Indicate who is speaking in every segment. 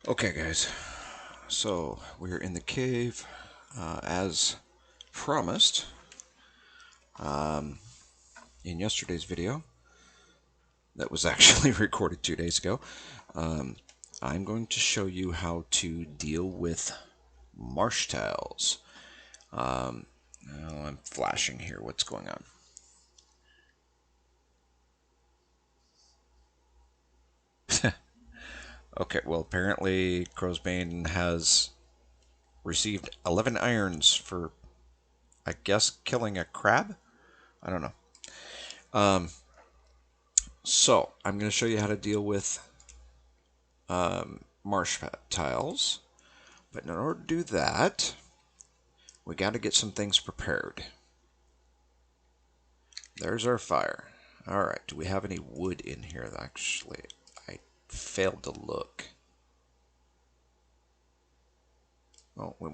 Speaker 1: Okay, guys, so we're in the cave as promised um, in yesterday's video that was actually recorded 2 days ago. Um, I'm going to show you how to deal with marsh tiles. I'm flashing here. What's going on? Okay, well, apparently Crowsbane has received 11 irons for, I guess, killing a crab? I don't know. Um, so, I'm going to show you how to deal with marsh tiles. But in order to do that, we got to get some things prepared. There's our fire. All right, do we have any wood in here? Actually, I failed to look. Well, we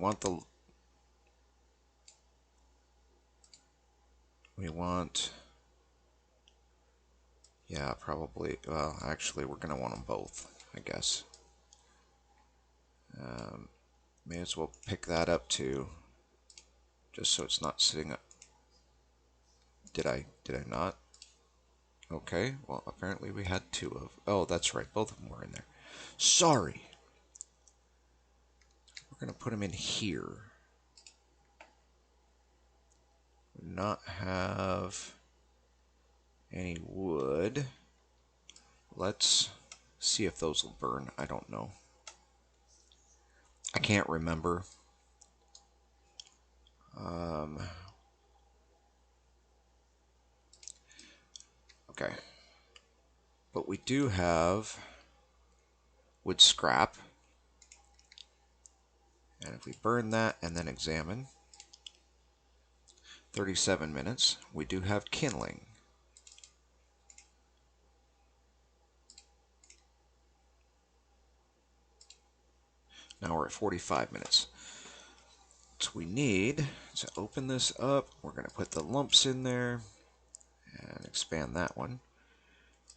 Speaker 1: want, yeah, probably, well, actually, we're going to want them both, I guess. May as well pick that up too, just so it's not sitting up. Did I not? Okay, well, apparently we had two of, oh, that's right, both of them were in there. Sorry. We're going to put them in here. Not have any wood. Let's see if those will burn. I don't know. I can't remember. Okay. But we do have wood scrap. And if we burn that and then examine, 37 minutes, we do have kindling. Now we're at 45 minutes. So we need to open this up. We're going to put the lumps in there and expand that one.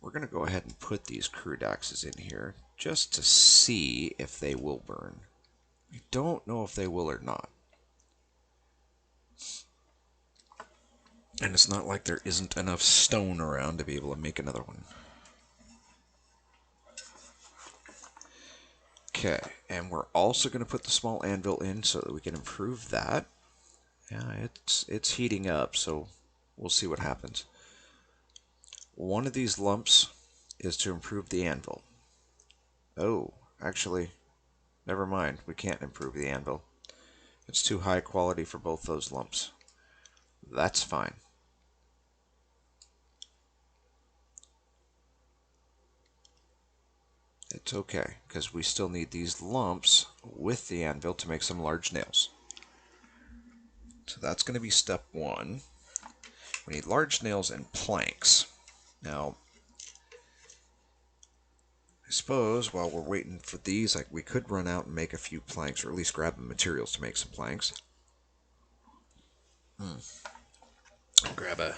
Speaker 1: We're going to go ahead and put these crude axes in here just to see if they will burn. I don't know if they will or not. And it's not like there isn't enough stone around to be able to make another one. Okay, and we're also going to put the small anvil in so that we can improve that. Yeah, it's heating up, so we'll see what happens. One of these lumps is to improve the anvil. Oh, actually, never mind. We can't improve the anvil. It's too high quality for both those lumps. That's fine. It's okay, because we still need these lumps with the anvil to make some large nails. So that's going to be step one. We need large nails and planks. Now, I suppose while we're waiting for these, we could run out and make a few planks, or at least grab the materials to make some planks. Grab a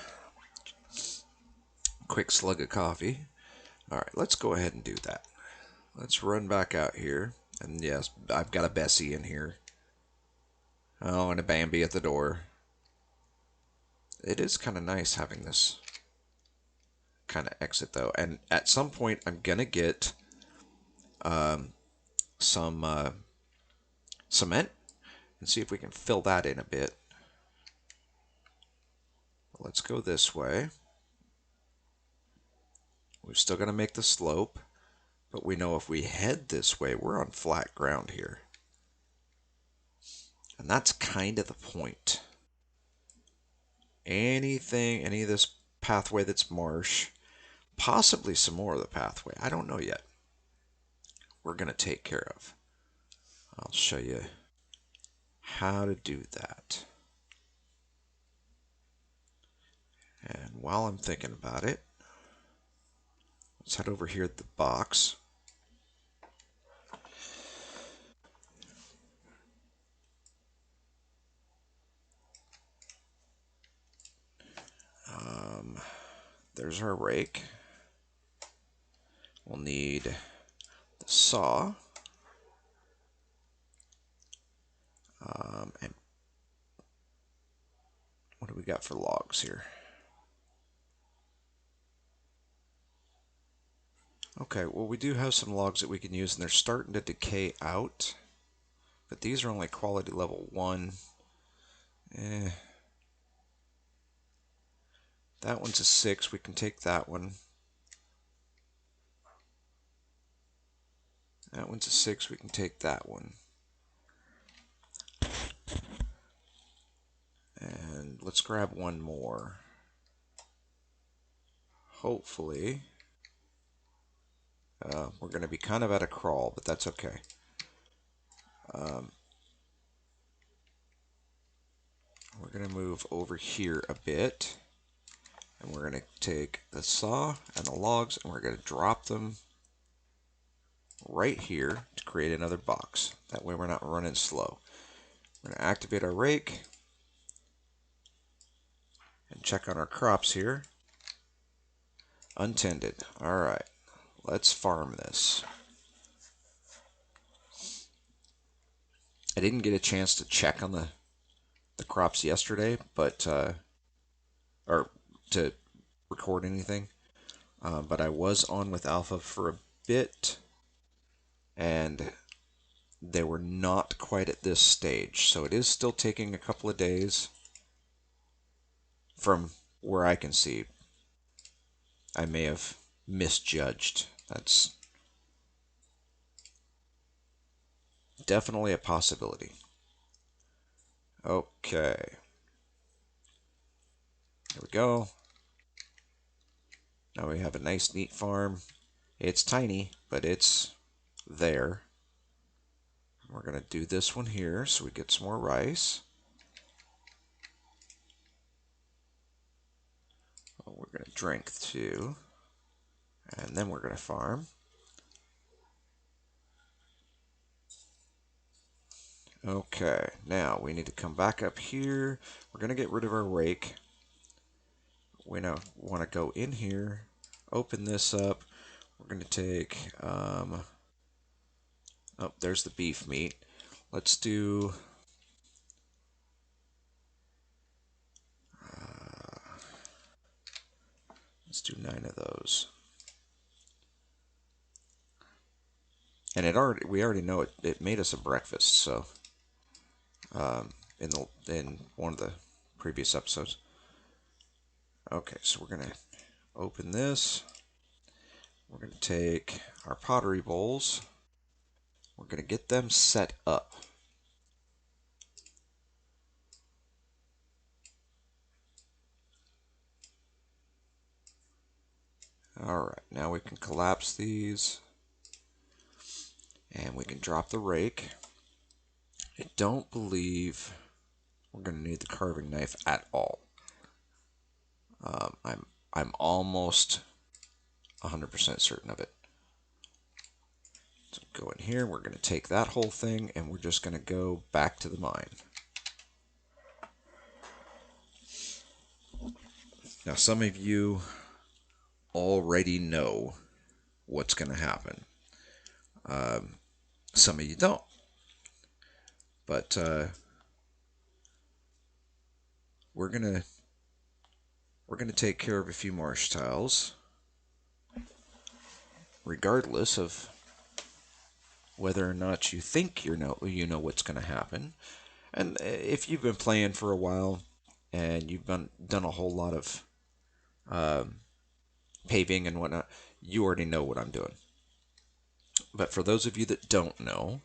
Speaker 1: quick slug of coffee. All right, let's go ahead and do that. Let's run back out here. And yes, I've got a Bessie in here. Oh, and a Bambi at the door. It is kind of nice having this kind of exit, though. And at some point, I'm going to get some cement and see if we can fill that in a bit. Let's go this way. We're still going to make the slope, but we know if we head this way, we're on flat ground here. And that's kind of the point. Any of this pathway that's marsh, possibly some more of the pathway, I don't know yet, we're going to take care of. I'll show you how to do that. And while I'm thinking about it, let's head over here at the box. There's our rake. We'll need the saw. And what do we got for logs here? Okay, well, we do have some logs that we can use, and they're starting to decay out. But these are only quality level 1. That one's a 6. We can take that one. That one's a 6. We can take that one. And let's grab one more. Hopefully. We're going to be kind of at a crawl, but that's okay. We're going to move over here a bit. And we're going to take the saw and the logs, and we're going to drop them right here to create another box. That way we're not running slow. We're going to activate our rake and check on our crops here. Untended. Alright, let's farm this. I didn't get a chance to check on the crops yesterday, but or to record anything. But I was on with Alpha for a bit, and they were not quite at this stage. So it is still taking a couple of days from where I can see. I may have misjudged. That's definitely a possibility. Okay. There we go. Now we have a nice, neat farm. It's tiny, but it's there. We're going to do this one here so we get some more rice. We're going to drink too. And then we're going to farm. Okay, now we need to come back up here. We're going to get rid of our rake. We now want to go in here, open this up. We're going to take, oh, there's the beef meat. Let's do, let's do 9 of those. And we already know it made us a breakfast, so in one of the previous episodes. Okay, so we're gonna open this. We're gonna take our pottery bowls. We're gonna get them set up. Alright, now we can collapse these. And we can drop the rake. I don't believe we're going to need the carving knife at all. I'm almost 100% certain of it. So go in here, we're going to take that whole thing, and we're just going to go back to the mine. Now, some of you already know what's going to happen. Some of you don't. But we're gonna take care of a few marsh tiles, regardless of whether or not you think you know what's going to happen. And if you've been playing for a while and you've done a whole lot of paving and whatnot, you already know what I'm doing. But for those of you that don't know,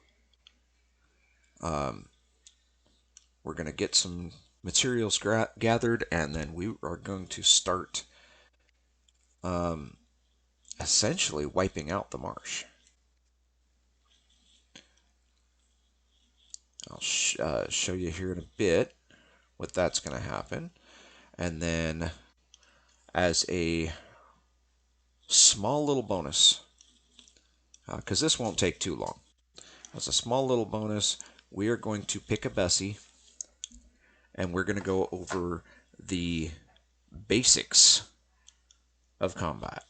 Speaker 1: we're going to get some materials gathered, and then we are going to start essentially wiping out the marsh. I'll show you here in a bit what that's going to happen. And then as a small little bonus, because this won't take too long, as a small little bonus, we are going to pick a Bessie, and we're going to go over the basics of combat.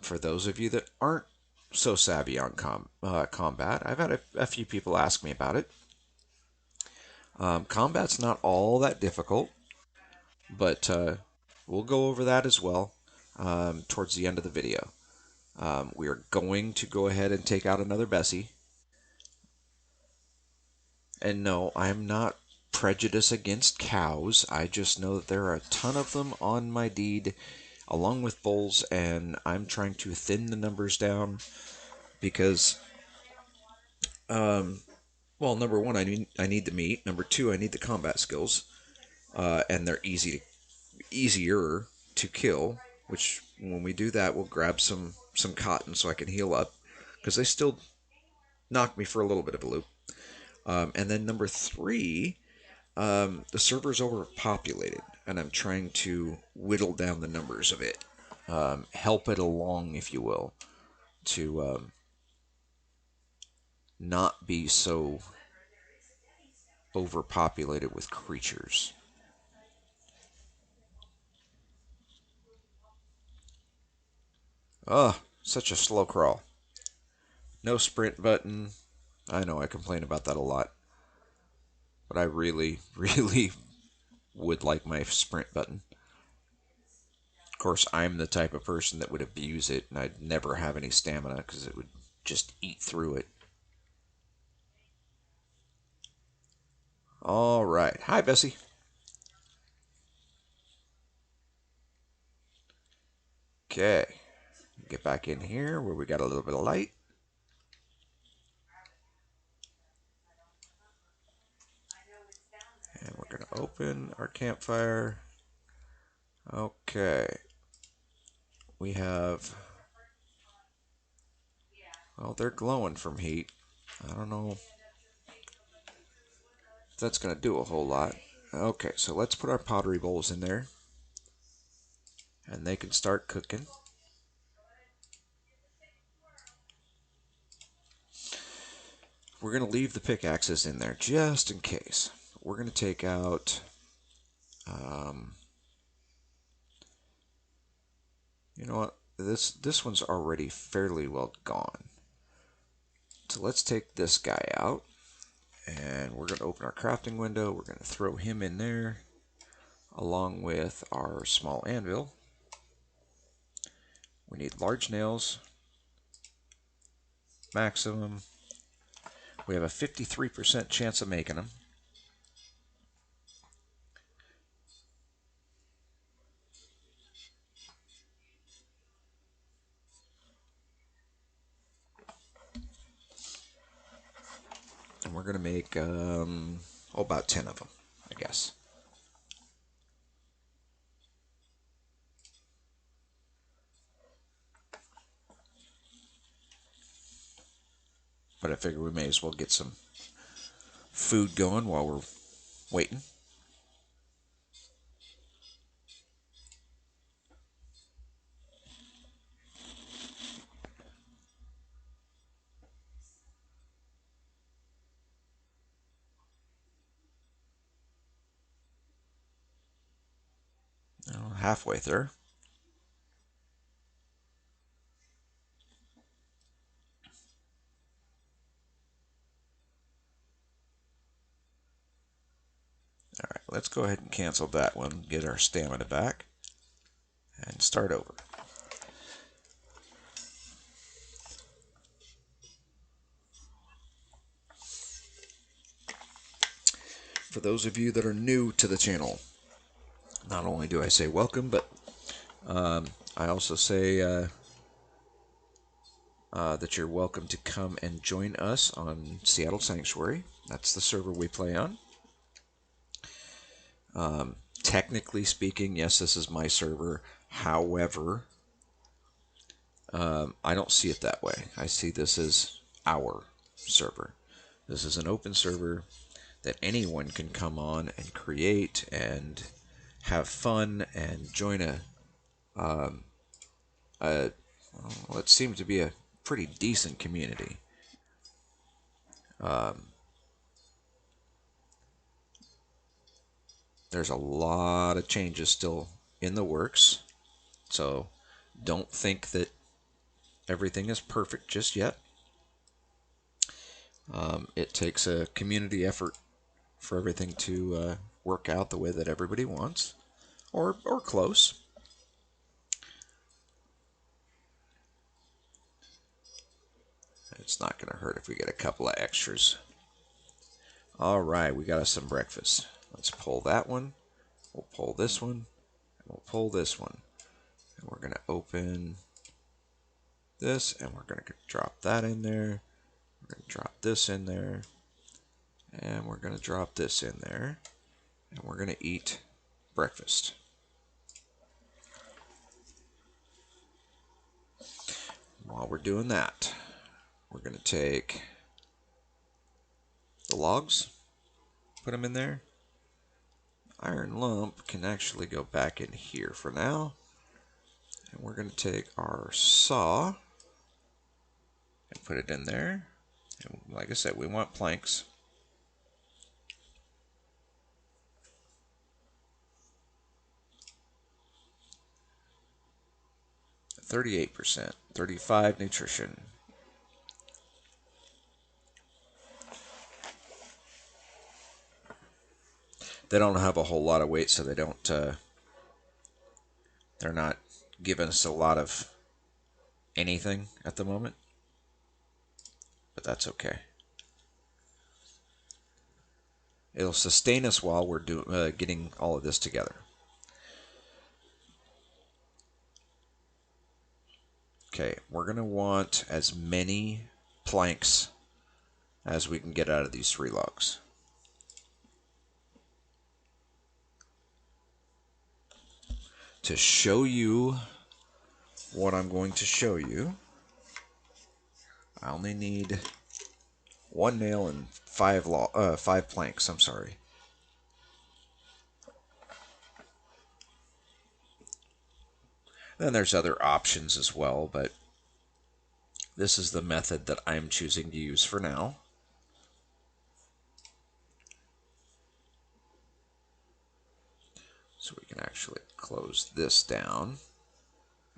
Speaker 1: For those of you that aren't so savvy on combat, I've had a few people ask me about it. Combat's not all that difficult, but we'll go over that as well towards the end of the video. We are going to go ahead and take out another Bessie. And no, I'm not prejudiced against cows. I just know that there are a ton of them on my deed, along with bulls, and I'm trying to thin the numbers down because, well, number one, I need the meat. Number two, I need the combat skills, and they're easier to kill. Which, when we do that, we'll grab some cotton so I can heal up, because they still knock me for a little bit of a loop. And then number three, the server's overpopulated, and I'm trying to whittle down the numbers of it, help it along, if you will, to not be so overpopulated with creatures. Ugh, such a slow crawl. No sprint button. I know I complain about that a lot, but I really, really would like my sprint button. Of course, I'm the type of person that would abuse it, and I'd never have any stamina because it would just eat through it. All right. Hi, Bessie. Okay. Get back in here where we got a little bit of light. And we're going to open our campfire. Okay. We have... Well, they're glowing from heat. I don't know if that's going to do a whole lot. Okay, so let's put our pottery bowls in there. And they can start cooking. We're going to leave the pickaxes in there just in case. We're going to take out... you know what? This one's already fairly well gone. So let's take this guy out. And we're going to open our crafting window. We're going to throw him in there along with our small anvil. We need large nails. Maximum. We have a 53% chance of making them. And we're going to make about 10 of them, I guess. But I figure we may as well get some food going while we're waiting. Halfway through. All right, let's go ahead and cancel that one, get our stamina back, and start over. For those of you that are new to the channel, not only do I say welcome, but I also say that you're welcome to come and join us on Seattle Sanctuary. That's the server we play on. Technically speaking, yes, this is my server. However, I don't see it that way. I see this as our server. This is an open server that anyone can come on and create and have fun and join what seems to be a pretty decent community. There's a lot of changes still in the works, so don't think that everything is perfect just yet. It takes a community effort for everything to work out the way that everybody wants, or close. It's not going to hurt if we get a couple of extras. All right, we got us some breakfast. Let's pull that one. We'll pull this one. And we'll pull this one. And we're going to open this, and we're going to drop that in there. We're going to drop this in there. And we're going to drop this in there. And we're going to eat breakfast. While we're doing that, we're going to take the logs, put them in there. Iron lump can actually go back in here for now. And we're going to take our saw and put it in there. And like I said, we want planks. %, 35 nutrition. They don't have a whole lot of weight, so they don't. They're not giving us a lot of anything at the moment, but that's okay. It'll sustain us while we're getting all of this together. Okay, we're going to want as many planks as we can get out of these 3 logs. To show you what I'm going to show you, I only need 1 nail and 5 planks. I'm sorry. Then there's other options as well, but this is the method that I'm choosing to use for now. So we can actually close this down,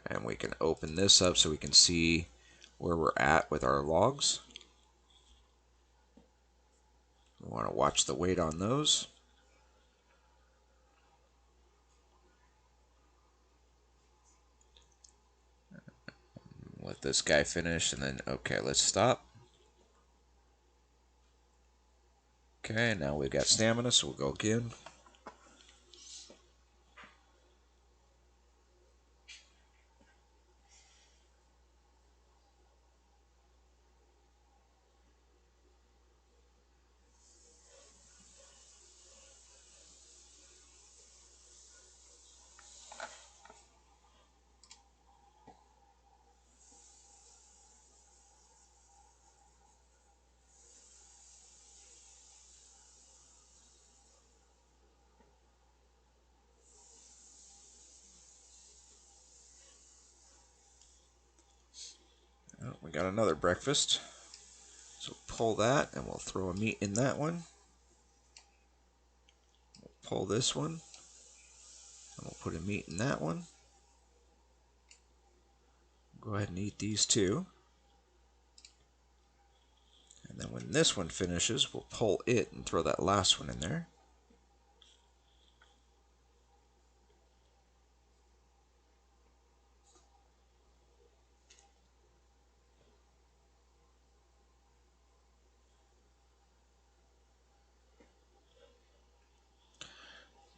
Speaker 1: and we can open this up so we can see where we're at with our logs. We want to watch the weight on those. Let this guy finish, and then, okay, let's stop. Okay, now we've got stamina, so we'll go again. Oh, we got another breakfast. So pull that, and we'll throw a meat in that one. We'll pull this one, and we'll put a meat in that one. Go ahead and eat these 2. And then when this one finishes, we'll pull it and throw that last one in there.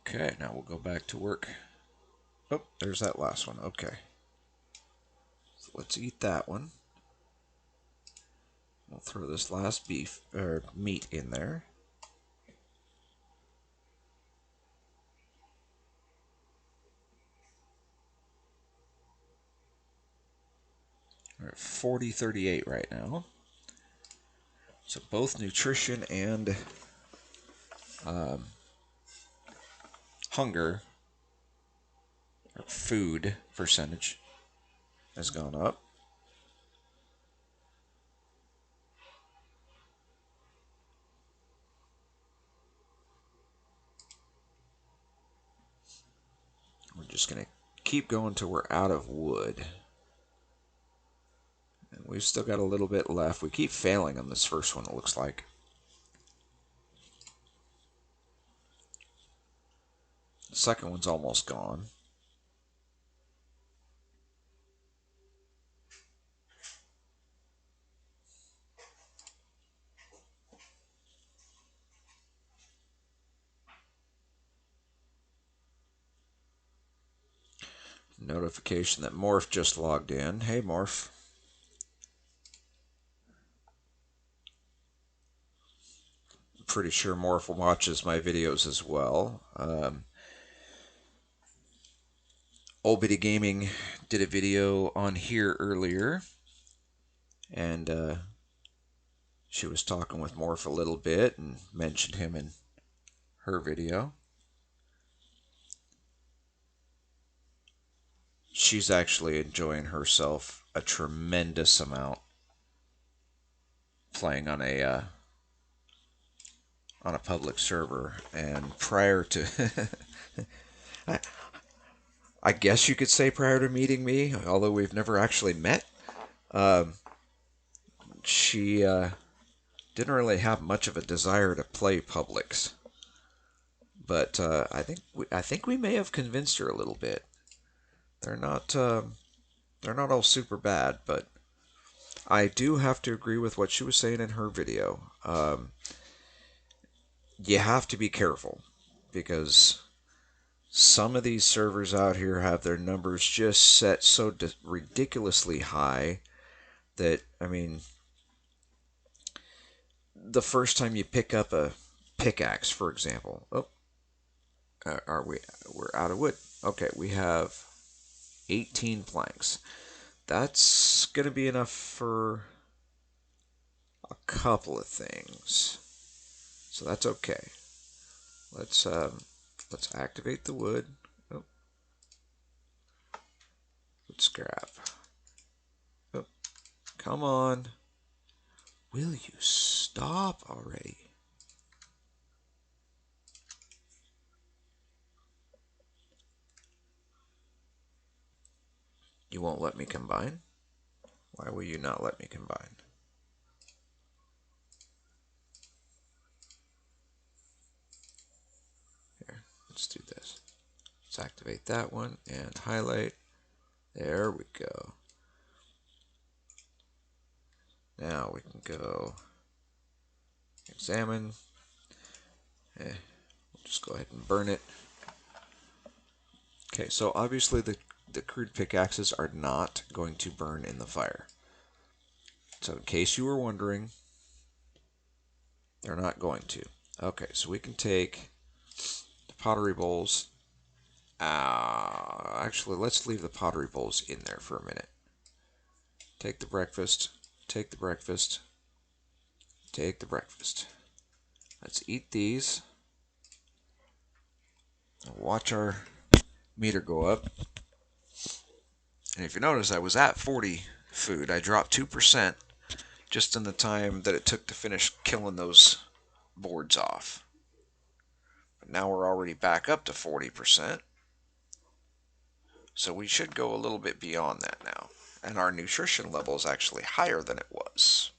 Speaker 1: Okay, now we'll go back to work. Oh, there's that last one. Okay. So let's eat that one. We'll throw this last meat in there. We're at 40:38 right now. So both nutrition and hunger, or food percentage, has gone up. We're just going to keep going till we're out of wood. And we've still got a little bit left. We keep failing on this first one, it looks like. second one's almost gone. Notification that Morph just logged in. Hey, Morph. Pretty sure Morph watches my videos as well. Old Bitty Gaming did a video on here earlier, and she was talking with Morph a little bit and mentioned him in her video. She's actually enjoying herself a tremendous amount playing on a public server. And prior to, I, I guess you could say prior to meeting me, although we've never actually met, she didn't really have much of a desire to play publics. But I think we may have convinced her a little bit. They're not all super bad, but I do have to agree with what she was saying in her video. You have to be careful because some of these servers out here have their numbers just set so ridiculously high that, I mean, the first time you pick up a pickaxe, for example, we're out of wood. Okay, we have 18 planks. That's going to be enough for a couple of things. So that's okay. Let's activate the wood. Oh, wood scrap. Oh, come on. Will you stop already? You won't let me combine? Why will you not let me combine? Here, let's do this. Let's activate that one and highlight. There we go. Now we can go examine. We'll just go ahead and burn it. Okay, so obviously the crude pickaxes are not going to burn in the fire. So in case you were wondering, they're not going to. Okay, so we can take the pottery bowls. Actually, let's leave the pottery bowls in there for a minute. Take the breakfast. Take the breakfast. Take the breakfast. Let's eat these. Watch our meter go up. And if you notice, I was at 40 food. I dropped 2% just in the time that it took to finish killing those boards off. But now we're already back up to 40%. So we should go a little bit beyond that now. And our nutrition level is actually higher than it was.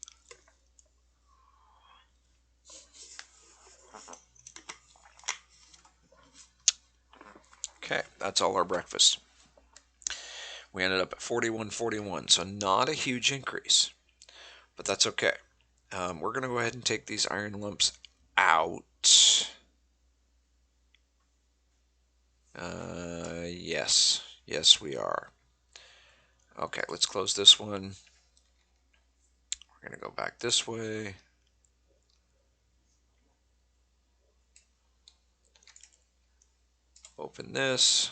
Speaker 1: Okay, that's all our breakfast. We ended up at 41.41, so not a huge increase. But that's okay. We're going to go ahead and take these iron lumps out. Yes. Yes, we are. Okay, let's close this one. We're going to go back this way. Open this.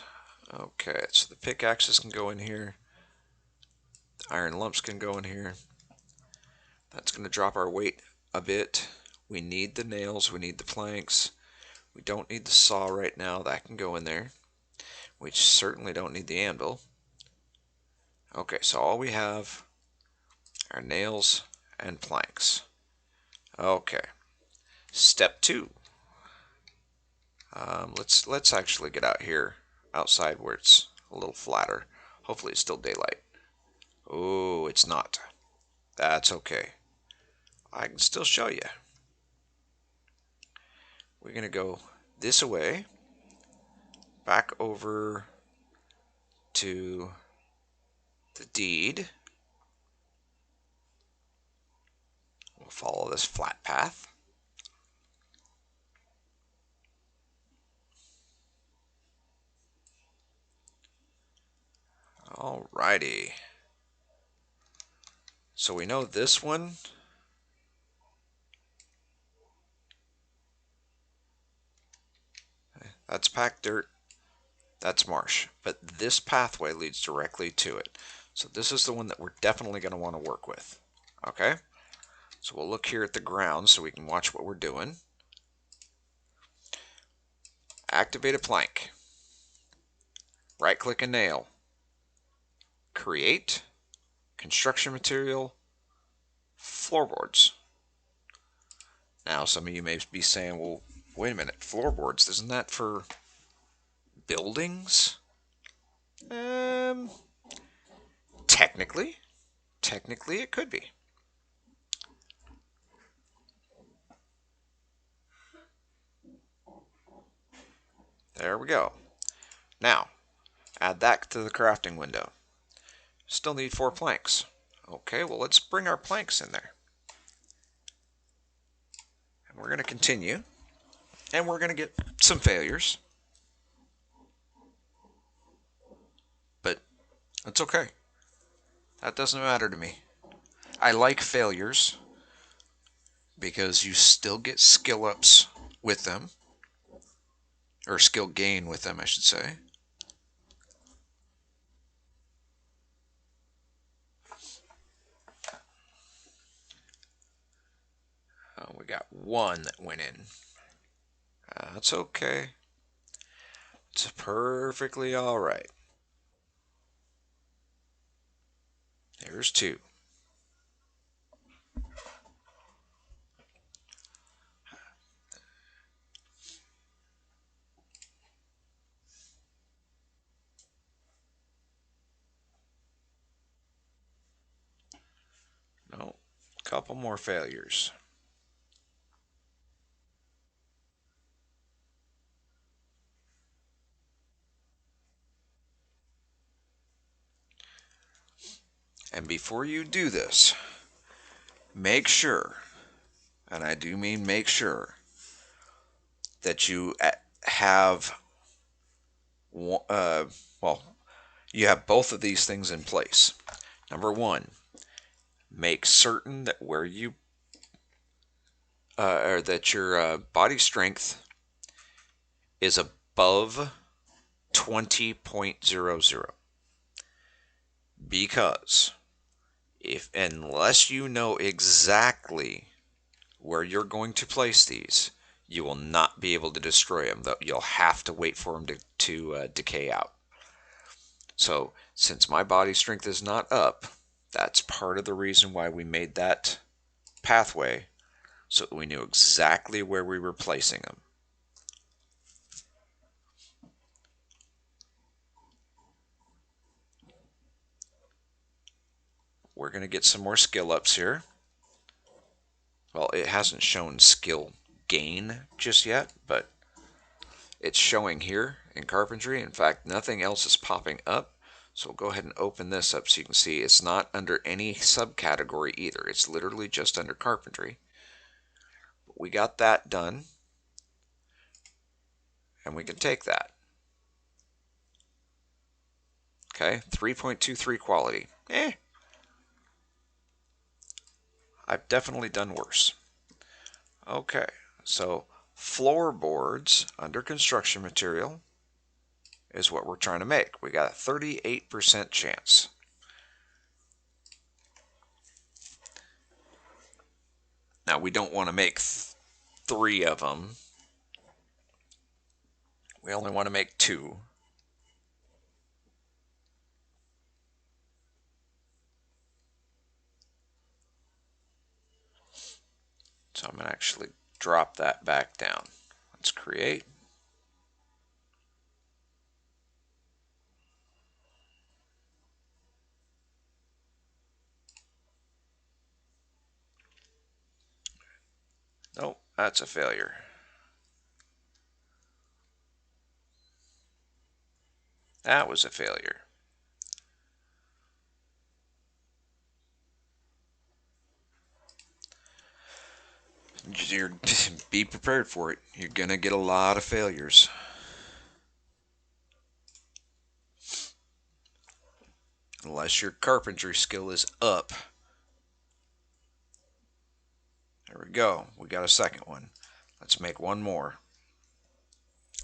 Speaker 1: Okay, so the pickaxes can go in here. The iron lumps can go in here. That's going to drop our weight a bit. We need the nails. We need the planks. We don't need the saw right now. That can go in there. We certainly don't need the anvil. Okay, so all we have are nails and planks. Okay. Step 2. Let's actually get out here, outside where it's a little flatter. Hopefully it's still daylight. Oh, it's not. That's okay. I can still show you. We're going to go this way. back over to the deed. We'll follow this flat path. Alrighty. So we know this one, that's packed dirt, that's marsh. But this pathway leads directly to it. So this is the one that we're definitely going to want to work with. Okay? So we'll look here at the ground so we can watch what we're doing. Activate a plank. Right click a nail. Create. Construction material. Floorboards. Now some of you may be saying, well, wait a minute, floorboards, isn't that for buildings? Technically. Technically it could be. There we go. Now, add that to the crafting window. Still need 4 planks. Okay, well let's bring our planks in there. And we're going to continue. And we're going to get some failures. But it's okay. That doesn't matter to me. I like failures because you still get skill ups with them. Or skill gain with them, I should say. We got 1 that went in. That's okay. It's perfectly alright. There's 2. No, couple more failures. And before you do this, make sure, and I do mean make sure, that you have, well, you have both of these things in place. Number 1, make certain that where you, or that your body strength is above 20.00. Because unless you know exactly where you're going to place these, you will not be able to destroy them. You'll have to wait for them to decay out. So since my body strength is not up, that's part of the reason why we made that pathway, so that we knew exactly where we were placing them. We're going to get some more skill ups here. Well, it hasn't shown skill gain just yet, but it's showing here in carpentry. In fact, nothing else is popping up. So we'll go ahead and open this up so you can see it's not under any subcategory either. It's literally just under carpentry. But we got that done. And we can take that. Okay, 3.23 quality. I've definitely done worse. Okay, so floorboards under construction material is what we're trying to make. We got a 38% chance. Now we don't want to make 3 of them. We only want to make 2. So I'm going to actually drop that back down. Let's create. Nope, that's a failure. That was a failure. You're, be prepared for it. You're going to get a lot of failures. Unless your carpentry skill is up. There we go. We got a second one. Let's make one more.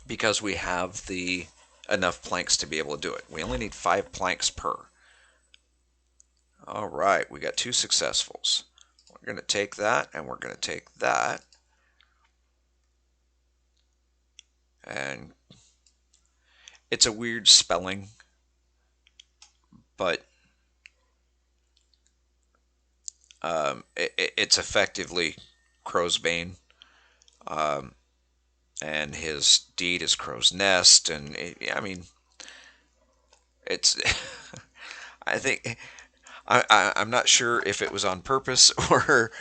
Speaker 1: Because we have the enough planks to be able to do it. We only need 5 planks per. All right, we got 2 successfuls. We're going to take that, and we're going to take that. And it's a weird spelling, but it's effectively Crow's Bane. And his deed is Crow's Nest. And, I mean, it's... I think... I'm not sure if it was on purpose or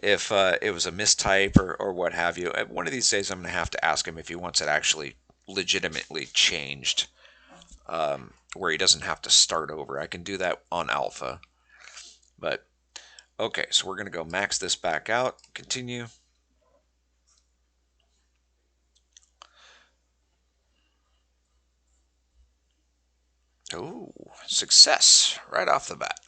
Speaker 1: if it was a mistype or what have you. One of these days I'm going to have to ask him if he wants it actually legitimately changed, where he doesn't have to start over. I can do that on alpha. But, okay, so we're going to go max this back out. Continue. Oh, success right off the bat.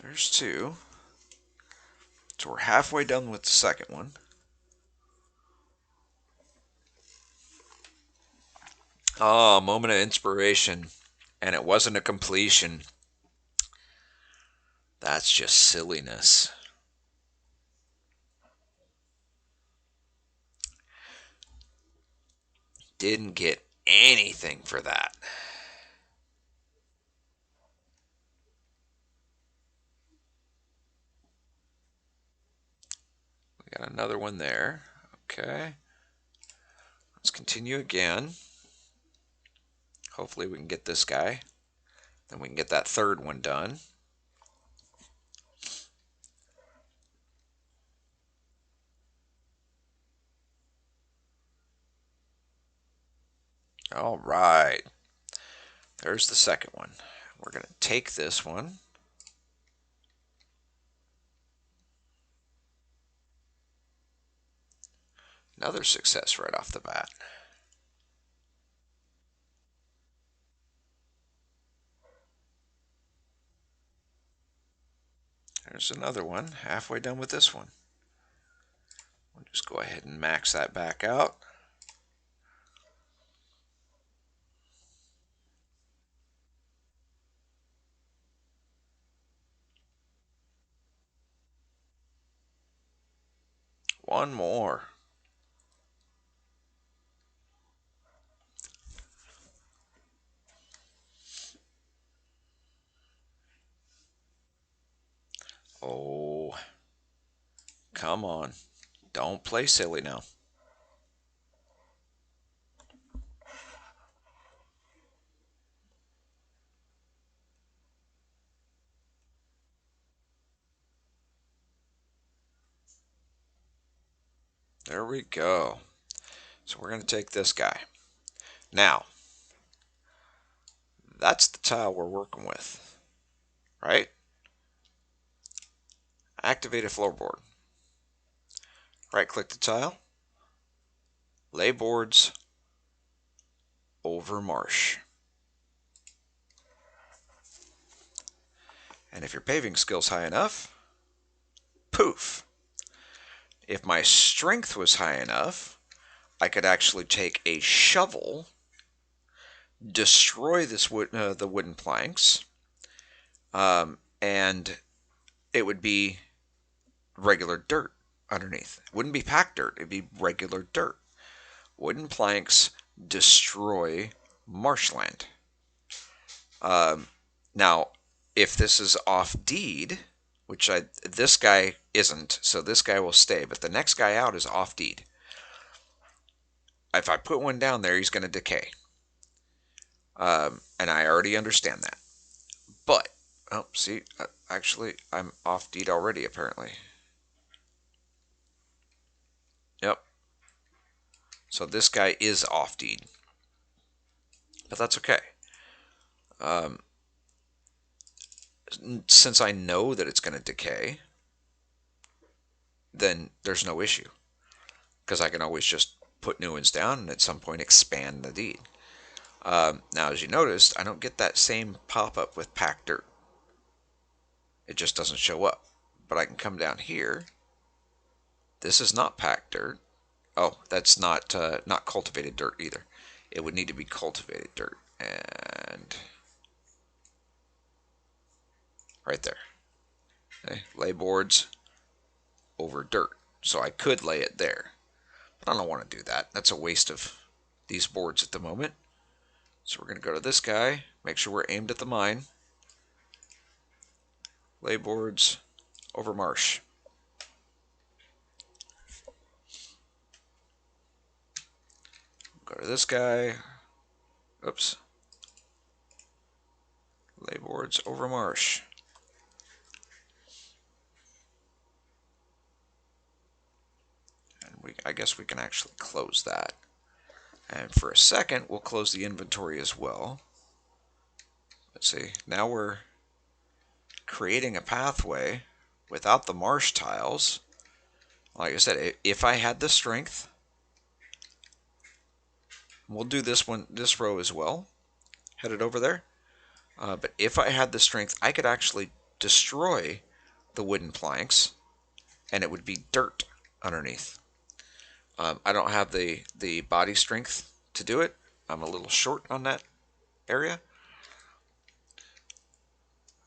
Speaker 1: There's 2. So we're halfway done with the second one. Oh, moment of inspiration. And it wasn't a completion. That's just silliness. Didn't get anything for that. We got another one there. Okay. Let's continue again. Hopefully we can get this guy. Then we can get that third one done. All right. There's the second one. We're going to take this one. Another success right off the bat. There's another one. Halfway done with this one. We'll just go ahead and max that back out. One more. Oh, come on. Don't play silly now. There we go. So we're going to take this guy. Now, that's the tile we're working with, right? Activate a floorboard. Right-click the tile. Lay boards over Marsh. And if your paving skill's high enough, poof. If my strength was high enough, I could actually take a shovel, destroy this the wooden planks, and it would be regular dirt underneath. It wouldn't be packed dirt. It'd be regular dirt. Wooden planks destroy marshland. Now, if this is off deed, which this guy isn't, so this guy will stay, but the next guy out is off deed. If I put one down there, he's going to decay. And I already understand that. But, oh, see, actually, I'm off deed already, apparently. Yep. So this guy is off deed. But that's okay. Um, since I know that it's going to decay, then there's no issue. Because I can always just put new ones down and at some point expand the deed. Now, as you noticed, I don't get that same pop-up with packed dirt. It just doesn't show up. But I can come down here. This is not packed dirt. Oh, that's not cultivated dirt either. It would need to be cultivated dirt. And right there. Okay. Lay boards over dirt. So I could lay it there. But I don't want to do that. That's a waste of these boards at the moment. So we're going to go to this guy. Make sure we're aimed at the mine. Lay boards over Marsh. Go to this guy. Oops. Lay boards over Marsh. And I guess we can actually close that. And for a second, we'll close the inventory as well. Let's see. Now we're creating a pathway without the marsh tiles. Like I said, if I had the strength, we'll do this row as well. Head it over there. But if I had the strength, I could actually destroy the wooden planks, and it would be dirt underneath. I don't have the body strength to do it. I'm a little short on that area.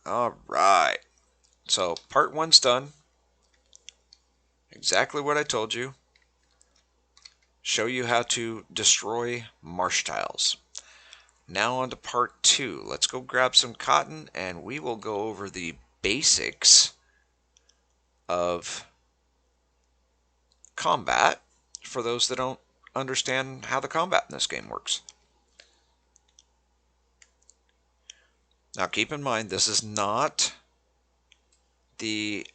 Speaker 1: All right. So part one's done. Exactly what I told you. Show you how to destroy marsh tiles. Now on to part two. Let's go grab some cotton and we will go over the basics of combat for those that don't understand how the combat in this game works. Now keep in mind, this is not the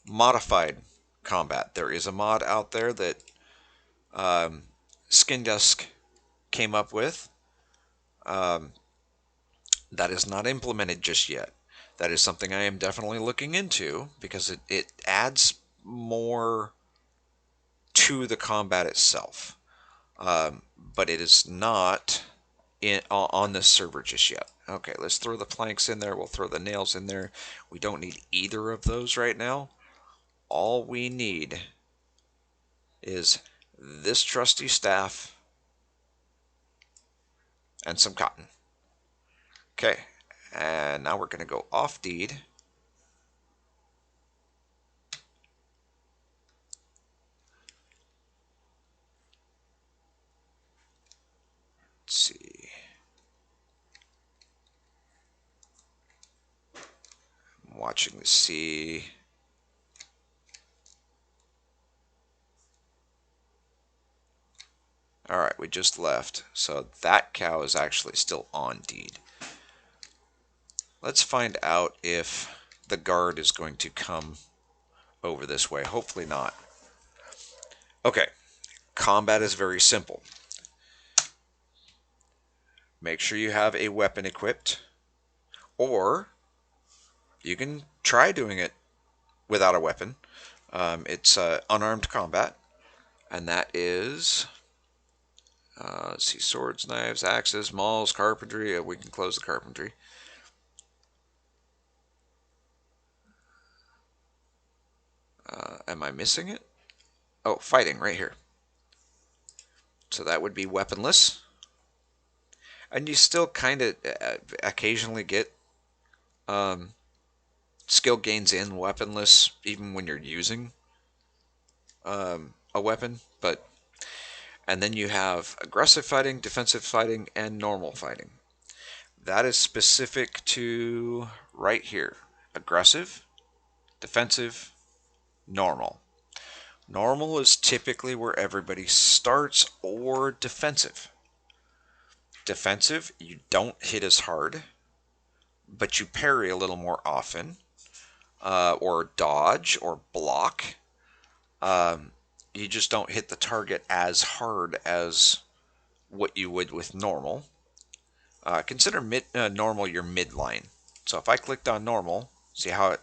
Speaker 1: modified combat. There is a mod out there that Skin Dusk came up with. That is not implemented just yet. That is something I am definitely looking into because it adds more to the combat itself. But it is not on this server just yet. Okay, let's throw the planks in there. We'll throw the nails in there. We don't need either of those right now. All we need is this trusty staff and some cotton. Okay, and now we're going to go off deed. Let's see. I'm watching the sea. Alright, we just left. So that cow is actually still on deed. Let's find out if the guard is going to come over this way. Hopefully not. Okay, combat is very simple. Make sure you have a weapon equipped, or you can try doing it without a weapon. It's unarmed combat, and that is, let's see, swords, knives, axes, mauls, carpentry. We can close the carpentry. Am I missing it? Oh, fighting right here. So that would be weaponless. And you still kind of occasionally get skill gains in weaponless, even when you're using a weapon. And then you have aggressive fighting, defensive fighting, and normal fighting. That is specific to right here. Aggressive, defensive, normal. Normal is typically where everybody starts, or defensive. Defensive, you don't hit as hard, but you parry a little more often, or dodge or block. You just don't hit the target as hard as what you would with normal. Consider normal your midline. So if I clicked on normal, see how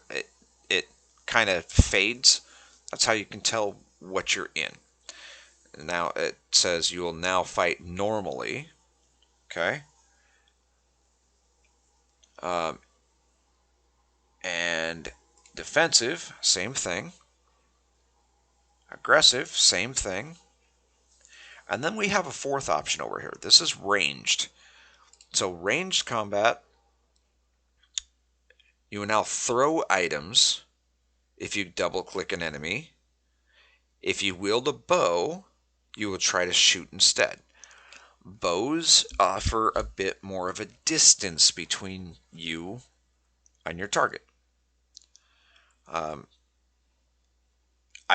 Speaker 1: it kind of fades? That's how you can tell what you're in. Now it says you will now fight normally. Okay. Um, and defensive, same thing. Aggressive, same thing. And then we have a fourth option over here. This is ranged. So ranged combat, you will now throw items if you double click an enemy. If you wield a bow, you will try to shoot instead. Bows offer a bit more of a distance between you and your target. I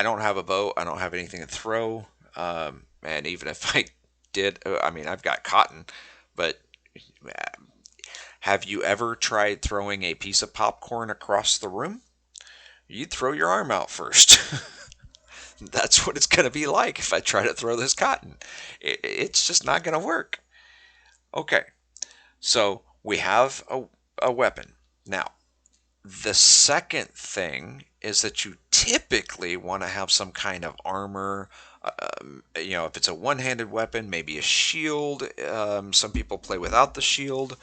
Speaker 1: don't have a bow. I don't have anything to throw. And even if I did, I mean, I've got cotton. But have you ever tried throwing a piece of popcorn across the room? You'd throw your arm out first. That's what it's going to be like if I try to throw this cotton. It's just not going to work. Okay, so we have a weapon. Now, the second thing is that you typically want to have some kind of armor. If it's a one-handed weapon, maybe a shield. Some people play without the shield.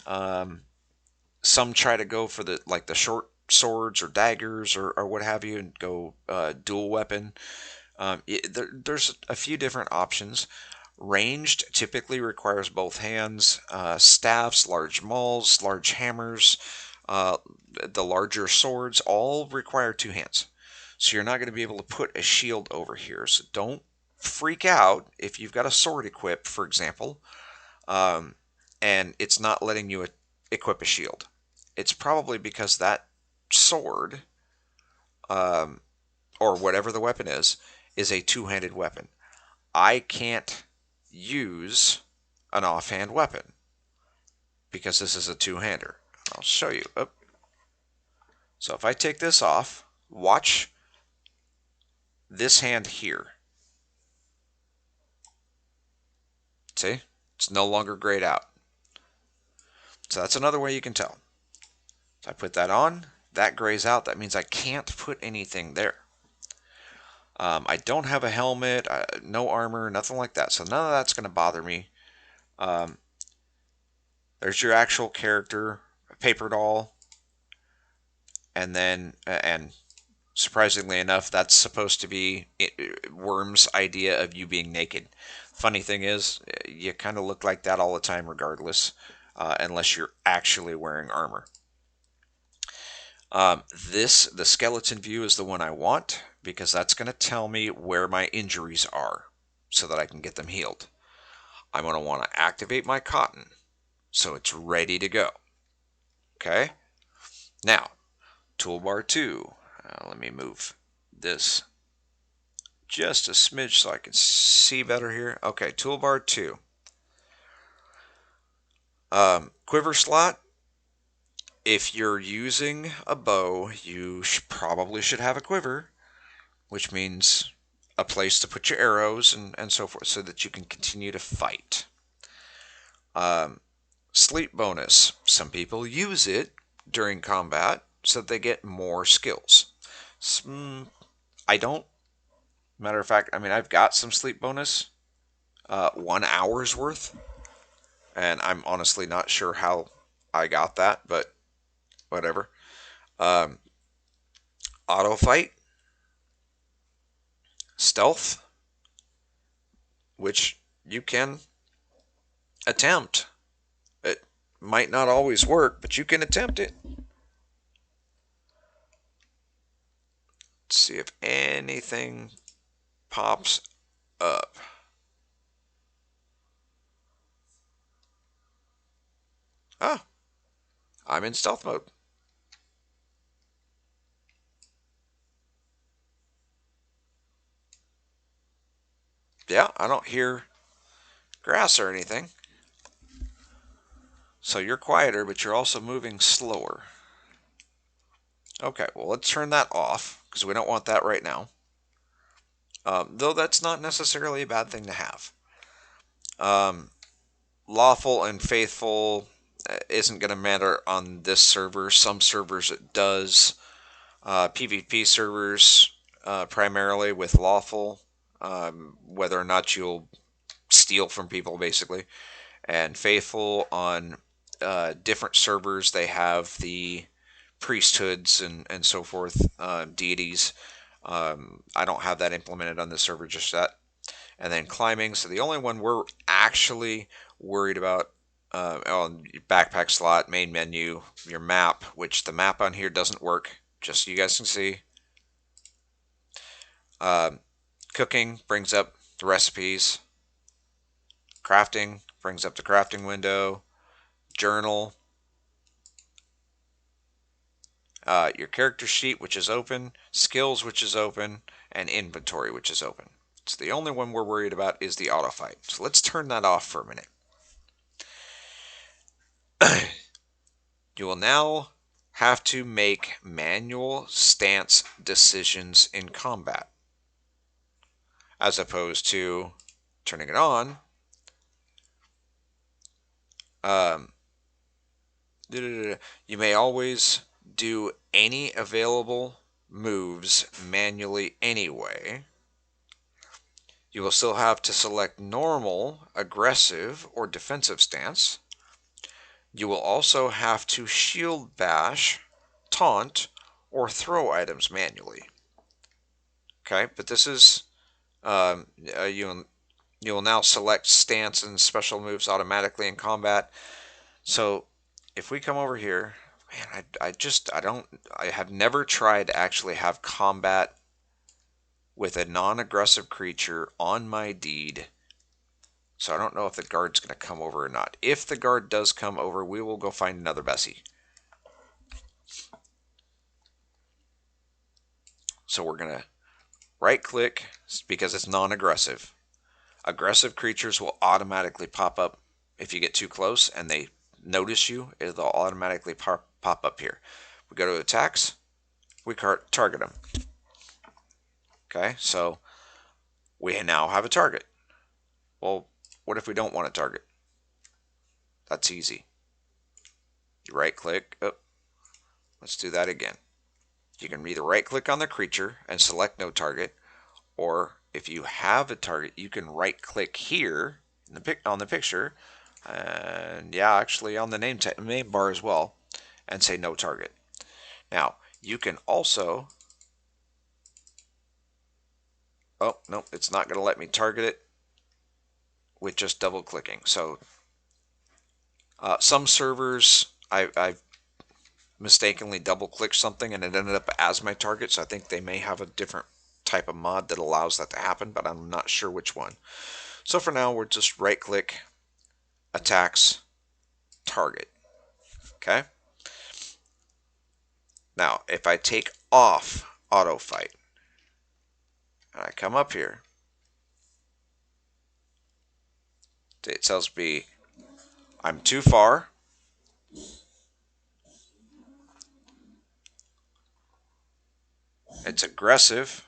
Speaker 1: Some try to go for the short swords or daggers or what have you, and go dual weapon. There's a few different options. Ranged typically requires both hands. Staffs, large mauls, large hammers, the larger swords all require two hands. So you're not going to be able to put a shield over here. So don't freak out if you've got a sword equipped, for example, and it's not letting you equip a shield. It's probably because that sword, or whatever the weapon is a two-handed weapon. I can't use an offhand weapon because this is a two-hander. I'll show you. So if I take this off, watch this hand here. See? It's no longer grayed out. So that's another way you can tell. If I put that on, that grays out. That means I can't put anything there. I don't have a helmet, no armor, nothing like that. So none of that's going to bother me. There's your actual character, a paper doll. And then, and surprisingly enough, that's supposed to be Worm's idea of you being naked. Funny thing is, you kind of look like that all the time regardless, unless you're actually wearing armor. The skeleton view is the one I want, because that's going to tell me where my injuries are so that I can get them healed. I'm going to want to activate my cotton so it's ready to go. Okay? Now, toolbar 2. Let me move this just a smidge so I can see better here. Okay, toolbar 2. Quiver slot. If you're using a bow, you probably should have a quiver, which means a place to put your arrows and so forth so that you can continue to fight. Sleep bonus. Some people use it during combat so that they get more skills. I don't. Matter of fact, I mean, I've got some sleep bonus, 1 hour's worth, and I'm honestly not sure how I got that, but whatever. Auto fight, stealth, which you can attempt. It might not always work, but you can attempt it. Let's see if anything pops up. Ah, I'm in stealth mode. Yeah, I don't hear grass or anything. So you're quieter, but you're also moving slower. Okay, well, let's turn that off because we don't want that right now. Though that's not necessarily a bad thing to have. Um, Lawful and faithful isn't going to matter on this server. Some servers it does. PvP servers primarily with lawful, whether or not you'll steal from people basically, and faithful on different servers. They have the priesthoods and so forth, deities. I don't have that implemented on this server just yet. And then climbing. So the only one we're actually worried about on your backpack slot, main menu, your map, which the map on here doesn't work, just so you guys can see. Cooking brings up the recipes. Crafting brings up the crafting window. Journal. Your character sheet, which is open. Skills, which is open. And inventory, which is open. So the only one we're worried about is the auto fight. So let's turn that off for a minute. You will now have to make manual stance decisions in combat, as opposed to turning it on. You may always do any available moves manually anyway. You will still have to select normal, aggressive, or defensive stance. You will also have to shield bash, taunt, or throw items manually. Okay, but this is you will now select stance and special moves automatically in combat. So if we come over here, man, I have never tried to actually have combat with a non-aggressive creature on my deed. So I don't know if the guard's going to come over or not. If the guard does come over, we will go find another Bessie. So we're going to right click because it's non-aggressive. Aggressive creatures will automatically pop up if you get too close and they notice you. They'll automatically pop up here. We go to attacks. We target them. Okay, so we now have a target. Well, what if we don't want a target? That's easy. You right click. Oh, let's do that again. You can either right click on the creature and select no target, or if you have a target, you can right click here on the picture, and yeah, actually on the name bar as well, and say no target. Now, you can also, oh, no, it's not going to let me target it with just double clicking. So some servers, I've mistakenly double clicked something and it ended up as my target, so I think they may have a different type of mod that allows that to happen, but I'm not sure which one. So for now, we're just right click, attacks, target. Okay? Now, if I take off auto fight, and I come up here, it tells me I'm too far. It's aggressive.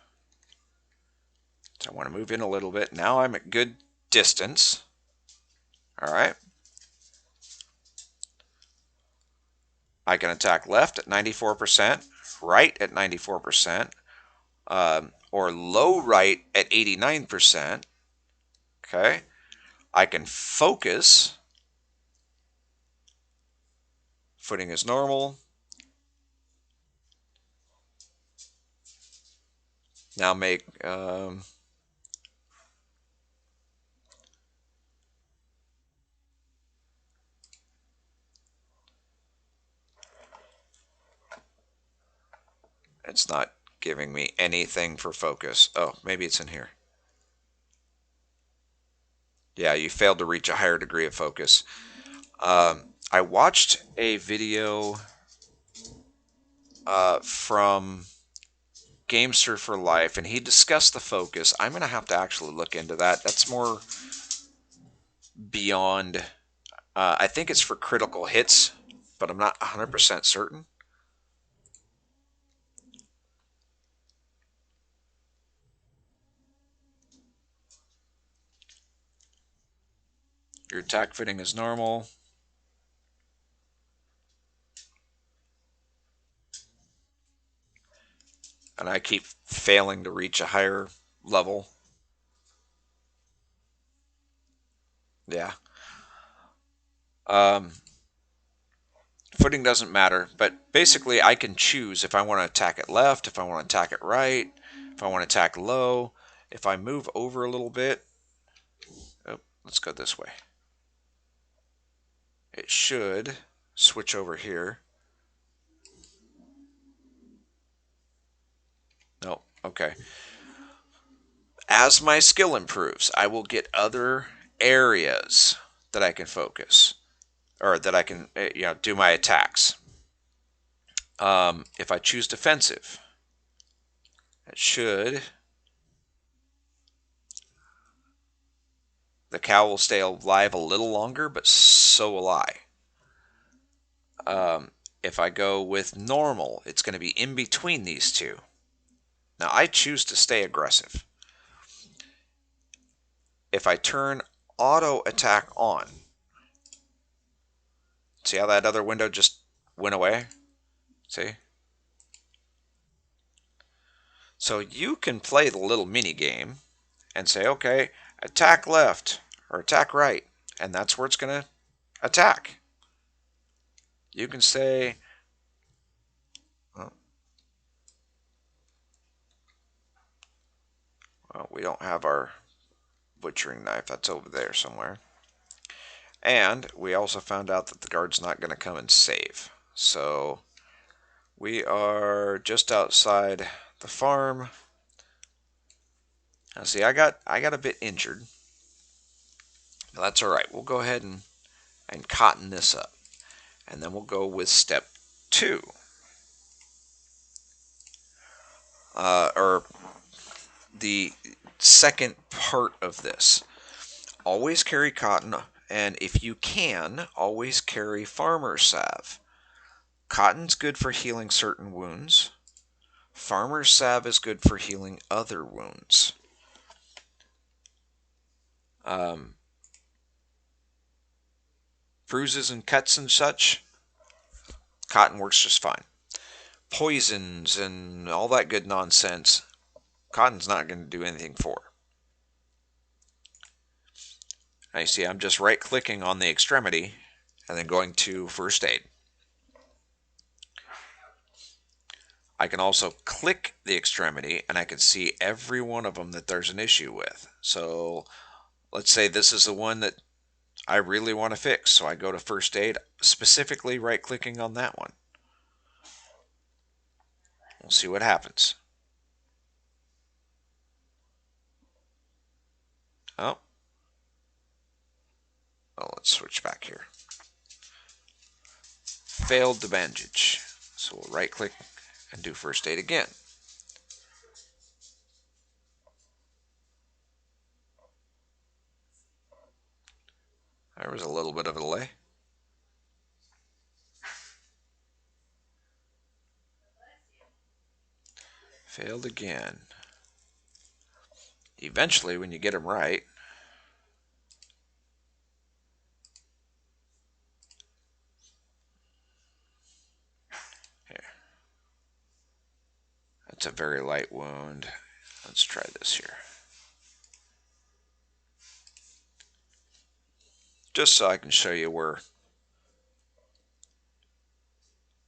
Speaker 1: So I want to move in a little bit. Now I'm at good distance. All right. I can attack left at 94%, right at 94%, or low right at 89%. Okay. I can focus. Footing is normal. Now make it's not giving me anything for focus. Oh, maybe it's in here. Yeah, you failed to reach a higher degree of focus. I watched a video from Gamester for Life, and he discussed the focus. I'm going to have to actually look into that. That's more beyond I think it's for critical hits, but I'm not 100% certain. Your attack fitting is normal. And I keep failing to reach a higher level. Yeah. Um, Footing doesn't matter, but basically I can choose if I want to attack it left, if I want to attack it right, if I want to attack low. If I move over a little bit, oh, let's go this way. It should switch over here. No, okay. As my skill improves, I will get other areas that I can focus or that I can do my attacks. If I choose defensive, it should. The cow will stay alive a little longer, but so will I. If I go with normal, it's going to be in between these two. Now I choose to stay aggressive. If I turn auto attack on, see how that other window just went away? See? So you can play the little mini game and say, okay, attack left or attack right, and that's where it's going to attack. You can say, oh, well, we don't have our butchering knife, that's over there somewhere. And we also found out that the guard's not going to come and save. So we are just outside the farm. Now see, I got a bit injured. That's all right. We'll go ahead and cotton this up. And then we'll go with step 2. Or the second part of this. Always carry cotton, and if you can, always carry farmer's salve. Cotton's good for healing certain wounds. Farmer's salve is good for healing other wounds. Um, Bruises and cuts and such, cotton works just fine. Poisons and all that good nonsense, cotton's not going to do anything for. Now you see I'm just right clicking on the extremity and then going to first aid. I can also click the extremity and I can see every one of them that there's an issue with. So let's say this is the one that I really want to fix. So I go to first aid, specifically right clicking on that one. We'll see what happens. Oh, let's switch back here. Failed to bandage. So we'll right click and do first aid again. There was a little bit of a delay. Failed again. Eventually, when you get them right, here. That's a very light wound. Let's try this here. Just so I can show you where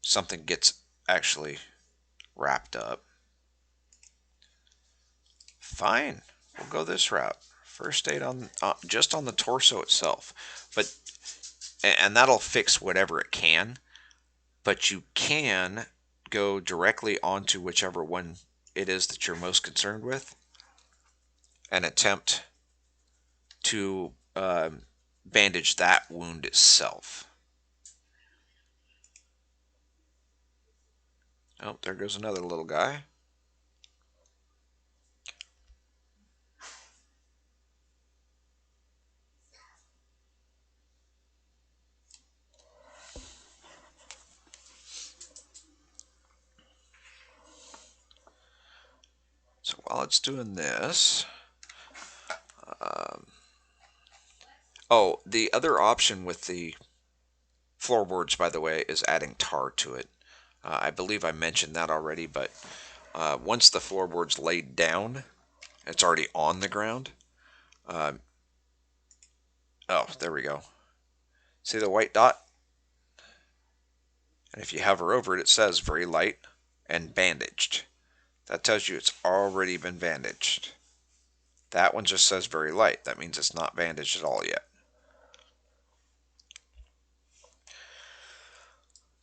Speaker 1: something gets actually wrapped up. Fine, we'll go this route. First aid on just on the torso itself, but and that'll fix whatever it can. But you can go directly onto whichever one it is that you're most concerned with and attempt to bandage that wound itself. Oh, there goes another little guy. while it's doing this, oh, the other option with the floorboards, by the way, is adding tar to it. I believe I mentioned that already, but once the floorboard's laid down, it's already on the ground. Oh, there we go. See the white dot? And if you hover over it, it says very light and bandaged. That tells you it's already been bandaged. That one just says very light. That means it's not bandaged at all yet.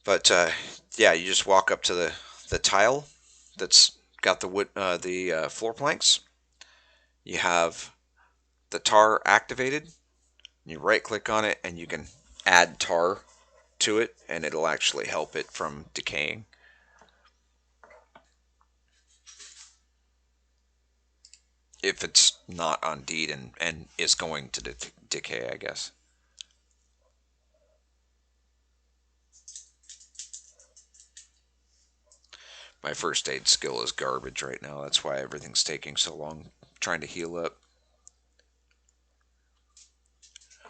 Speaker 1: But yeah, you just walk up to the tile that's got the wood, the floor planks. You have the tar activated. You right click on it and you can add tar to it, and it'll actually help it from decaying. If it's not on deed and is going to decay, I guess. My first aid skill is garbage right now. That's why everything's taking so long trying to heal up.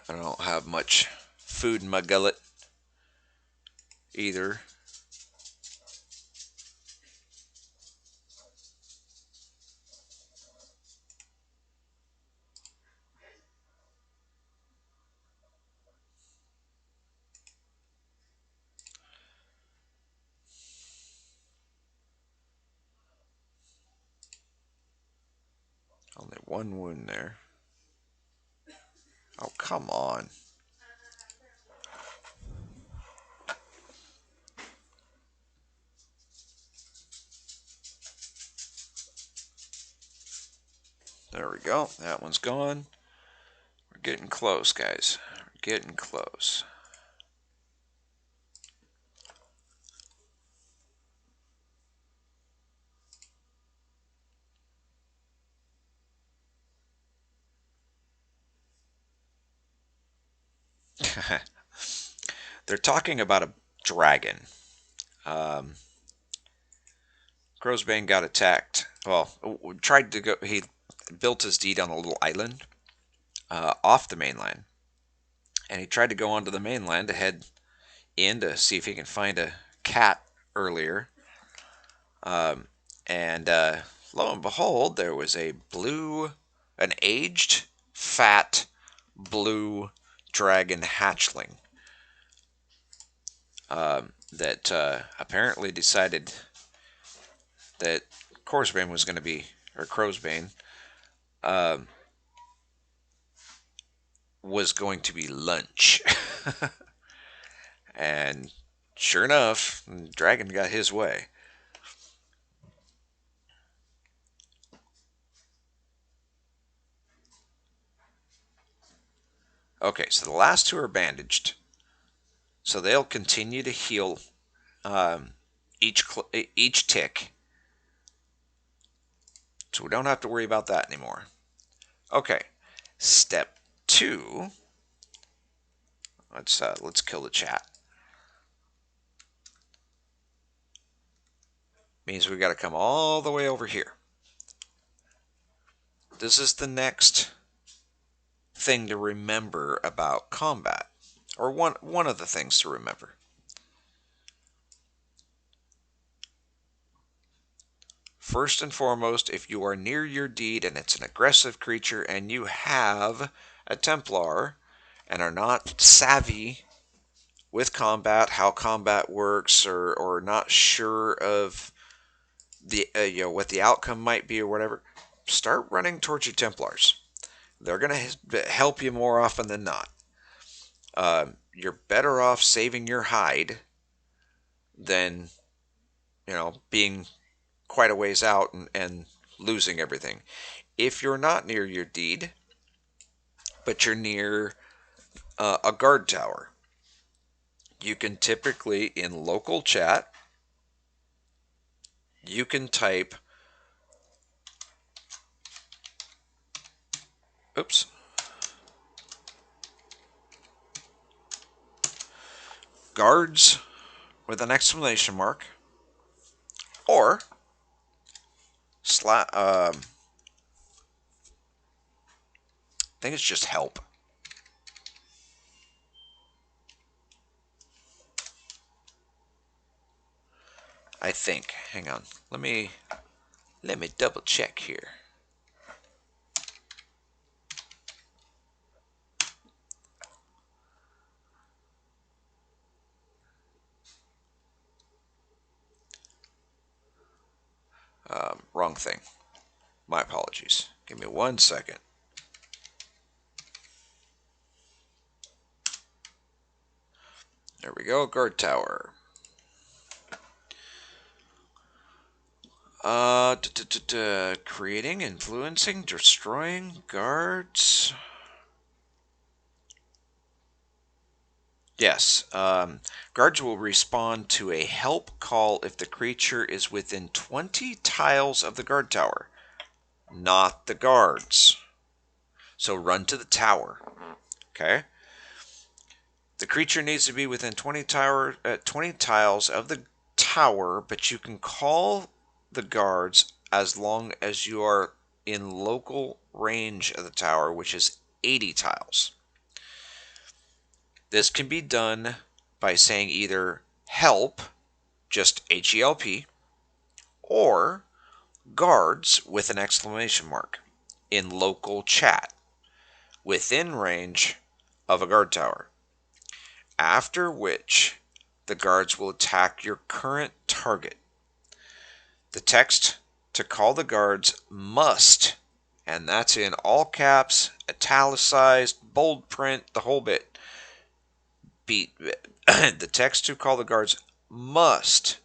Speaker 1: I don't have much food in my gullet either. Only one wound there. Oh, come on. There we go. That one's gone. We're getting close, guys. We're getting close. They're talking about a dragon. Um, Crowsbane got attacked. Well, tried to go. He built his deed on a little island off the mainland, and he tried to go onto the mainland to head in to see if he can find a cat earlier. Um, and lo and behold, there was an aged, fat, blue dragon hatchling that apparently decided that Corsbane was going to be, or Crowsbane, um, was going to be lunch. And sure enough, the dragon got his way. Okay, so the last two are bandaged. So they'll continue to heal um, each tick. So we don't have to worry about that anymore. Okay, step 2. Let's kill the chat. Means we got to come all the way over here. This is the next thing to remember about combat, or one of the things to remember. First and foremost, if you are near your deed and it's an aggressive creature and you have a Templar and are not savvy with combat, how combat works, or not sure of the what the outcome might be or whatever, start running towards your Templars. They're going to help you more often than not. You're better off saving your hide than being quite a ways out and losing everything. If you're not near your deed, but you're near a guard tower, you can typically, in local chat, you can type, oops, guards with an exclamation mark, or I think it's just help. I think. Hang on. Let me double check here. Wrong thing. My apologies. Give me 1 second. There we go. Guard tower. Creating, influencing, destroying guards. Yes. Guards will respond to a help call if the creature is within 20 tiles of the guard tower, not the guards. So run to the tower. Okay? The creature needs to be within 20 tiles of the tower, but you can call the guards as long as you are in local range of the tower, which is 80 tiles. This can be done by saying either help, just HELP, or guards with an exclamation mark in local chat within range of a guard tower. After which, the guards will attack your current target. The text to call the guards must, and that's in all caps, italicized, bold print, the whole bit. The text to call the guards must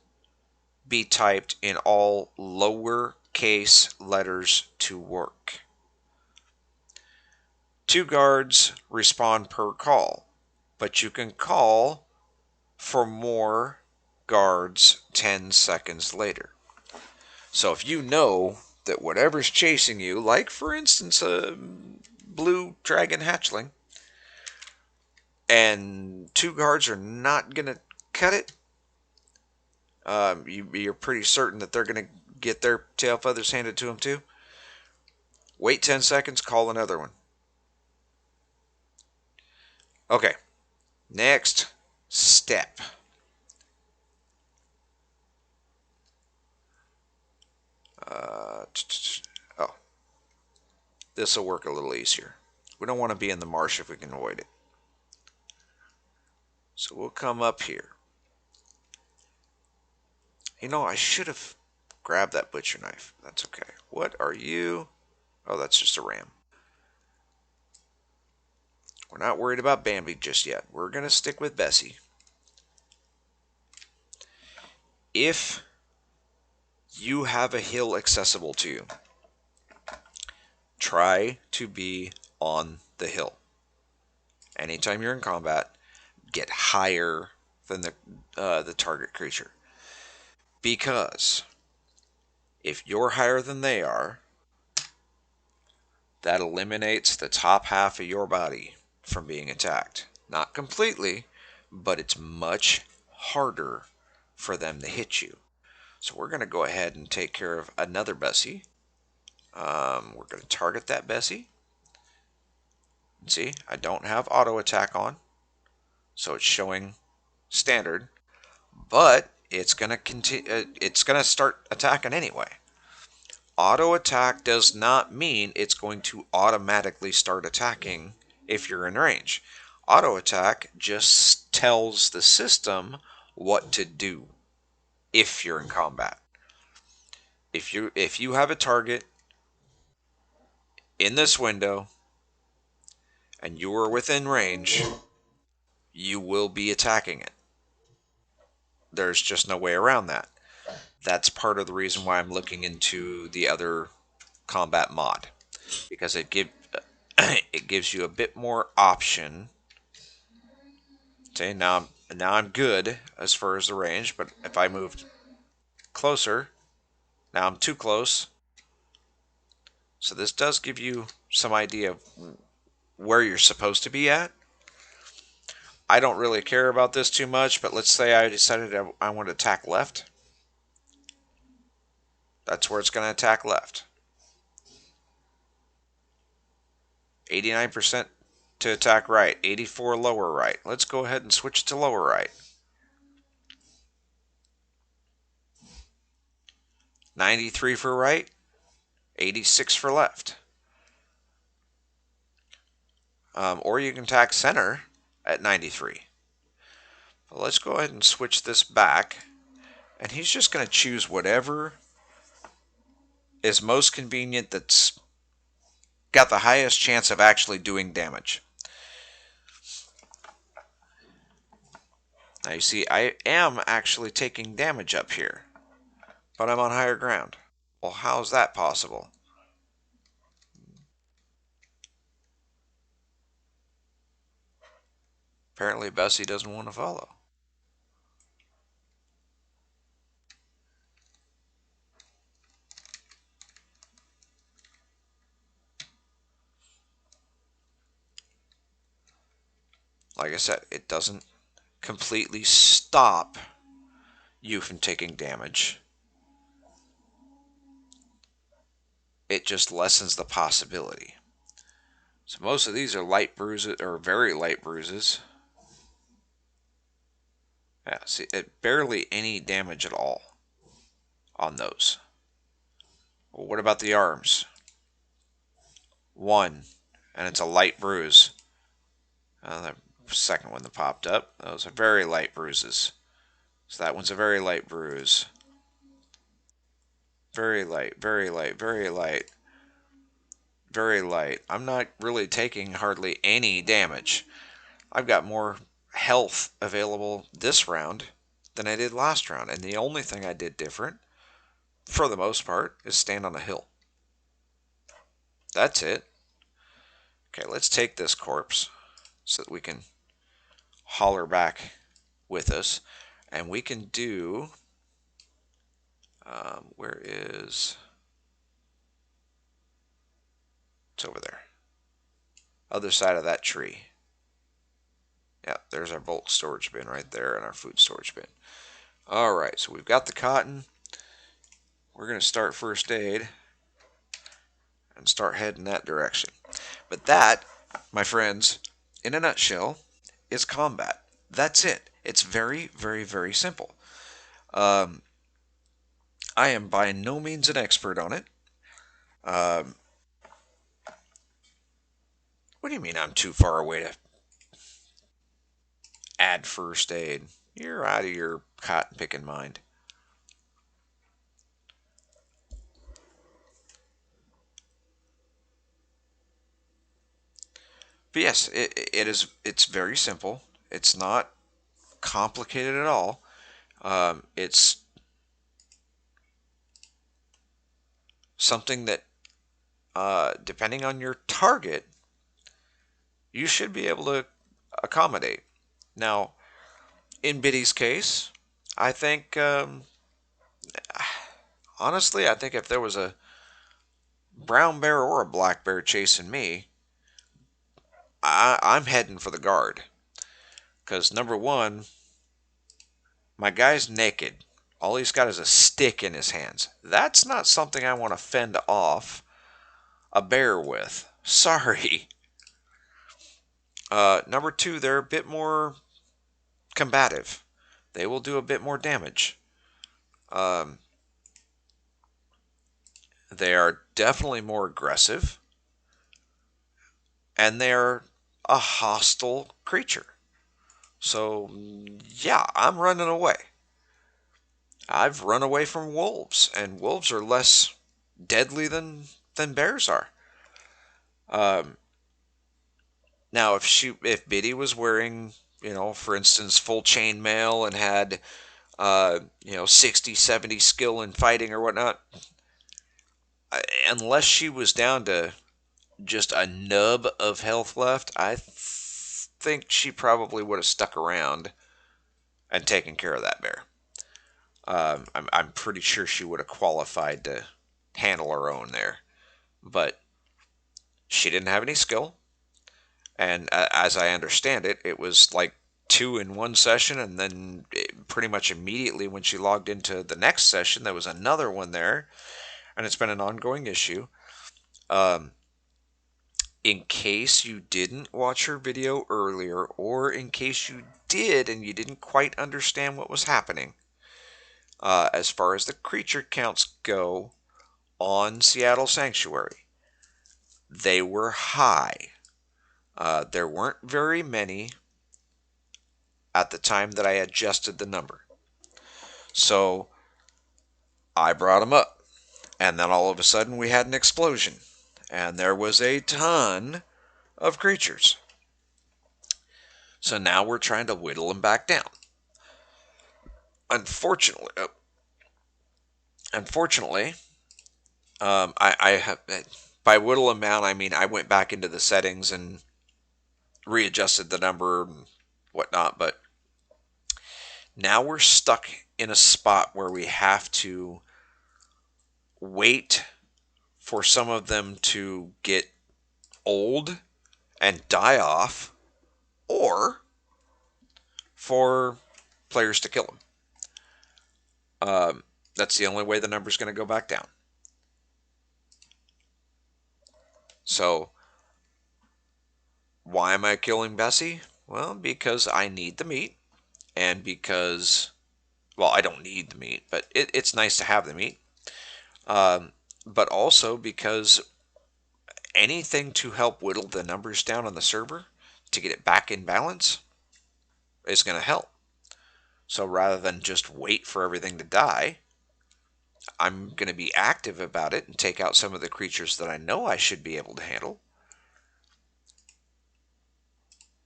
Speaker 1: be typed in all lowercase letters to work. 2 guards respond per call, but you can call for more guards 10 seconds later. So if you know that whatever's chasing you, like for instance a blue dragon hatchling, and 2 guards are not going to cut it, you're pretty certain that they're going to get their tail feathers handed to them too. Wait 10 seconds, call another one. Okay, next step. Oh, this will work a little easier. We don't want to be in the marsh if we can avoid it. So we'll come up here. You know, I should have grabbed that butcher knife. That's okay. What are you? Oh, that's just a ram. We're not worried about Bambi just yet. We're going to stick with Bessie. If you have a hill accessible to you, try to be on the hill. Anytime you're in combat, get higher than the target creature. Because if you're higher than they are, that eliminates the top half of your body from being attacked. Not completely, but it's much harder for them to hit you. So we're going to go ahead and take care of another Bessie. We're going to target that Bessie. See, I don't have auto attack on, so it's showing standard, but it's going to continue. It's going to start attacking anyway. Auto attack does not mean it's going to automatically start attacking if you're in range. Auto attack just tells the system what to do if you're in combat. If you have a target in this window and you are within range, you will be attacking it. There's just no way around that. That's part of the reason why I'm looking into the other combat mod, because it gives you a bit more option. Okay, now I'm good as far as the range, but if I moved closer, now I'm too close. So this does give you some idea of where you're supposed to be at. I don't really care about this too much, but let's say I decided I want to attack left. That's where it's going to attack left. 89% to attack right. 84 lower right. Let's go ahead and switch to lower right. 93 for right. 86 for left. Or you can attack center at 93. But let's go ahead and switch this back. And he's just going to choose whatever is most convenient that's got the highest chance of actually doing damage. Now you see, I am actually taking damage up here, but I'm on higher ground. Well, how's that possible? Apparently Bessie doesn't want to follow. Like I said, it doesn't completely stop you from taking damage. It just lessens the possibility. So most of these are light bruises, or very light bruises. Yeah, see, it barely any damage at all on those. Well, what about the arms? 1, and it's a light bruise. The second one that popped up, those are very light bruises. So that one's a very light bruise. Very light, very light, very light, very light. I'm not really taking hardly any damage. I've got more health available this round than I did last round. And the only thing I did different, for the most part, is stand on a hill. That's it. Okay, let's take this corpse so that we can haul her back with us. And we can do... where is... It's over there. Other side of that tree. Yeah, there's our bulk storage bin right there and our food storage bin. Alright, so we've got the cotton. We're going to start first aid and start heading that direction. But that, my friends, in a nutshell, is combat. That's it. It's very, very, very simple. I am by no means an expert on it. What do you mean I'm too far away to add first aid? You're out of your cotton picking mind. But yes, it's very simple. It's not complicated at all. It's something that, depending on your target, you should be able to accommodate. Now, in Biddy's case, I think, honestly, I think if there was a brown bear or a black bear chasing me, I'm heading for the guard. Because, number one, my guy's naked. All he's got is a stick in his hands. That's not something I want to fend off a bear with. Sorry. Number two, they're a bit more combative. They will do a bit more damage. They are definitely more aggressive. And they're a hostile creature. So, yeah, I'm running away. I've run away from wolves, and wolves are less deadly than bears are. Um, Now, if Biddy was wearing, for instance, full chainmail and had, 60, 70 skill in fighting or whatnot, unless she was down to just a nub of health left, I think she probably would have stuck around and taken care of that bear. I'm pretty sure she would have qualified to handle her own there, but she didn't have any skill. And as I understand it, it was like 2 in one session, and then pretty much immediately when she logged into the next session, there was another one there, and it's been an ongoing issue. Um, in case you didn't watch her video earlier, or in case you did and you didn't quite understand what was happening, as far as the creature counts go on Seattle Sanctuary, they were high. There weren't very many at the time that I adjusted the number. So I brought them up, and then all of a sudden we had an explosion, and there was a ton of creatures. So now we're trying to whittle them back down. Unfortunately, unfortunately, I have, by whittle amount I mean I went back into the settings and readjusted the number and whatnot, but now we're stuck in a spot where we have to wait for some of them to get old and die off, or for players to kill them. That's the only way the number's going to go back down. So, why am I killing Bessie? Well, because I need the meat, and because, well, I don't need the meat, but it's nice to have the meat. But also because anything to help whittle the numbers down on the server to get it back in balance is going to help. So rather than just wait for everything to die, I'm going to be active about it and take out some of the creatures that I know I should be able to handle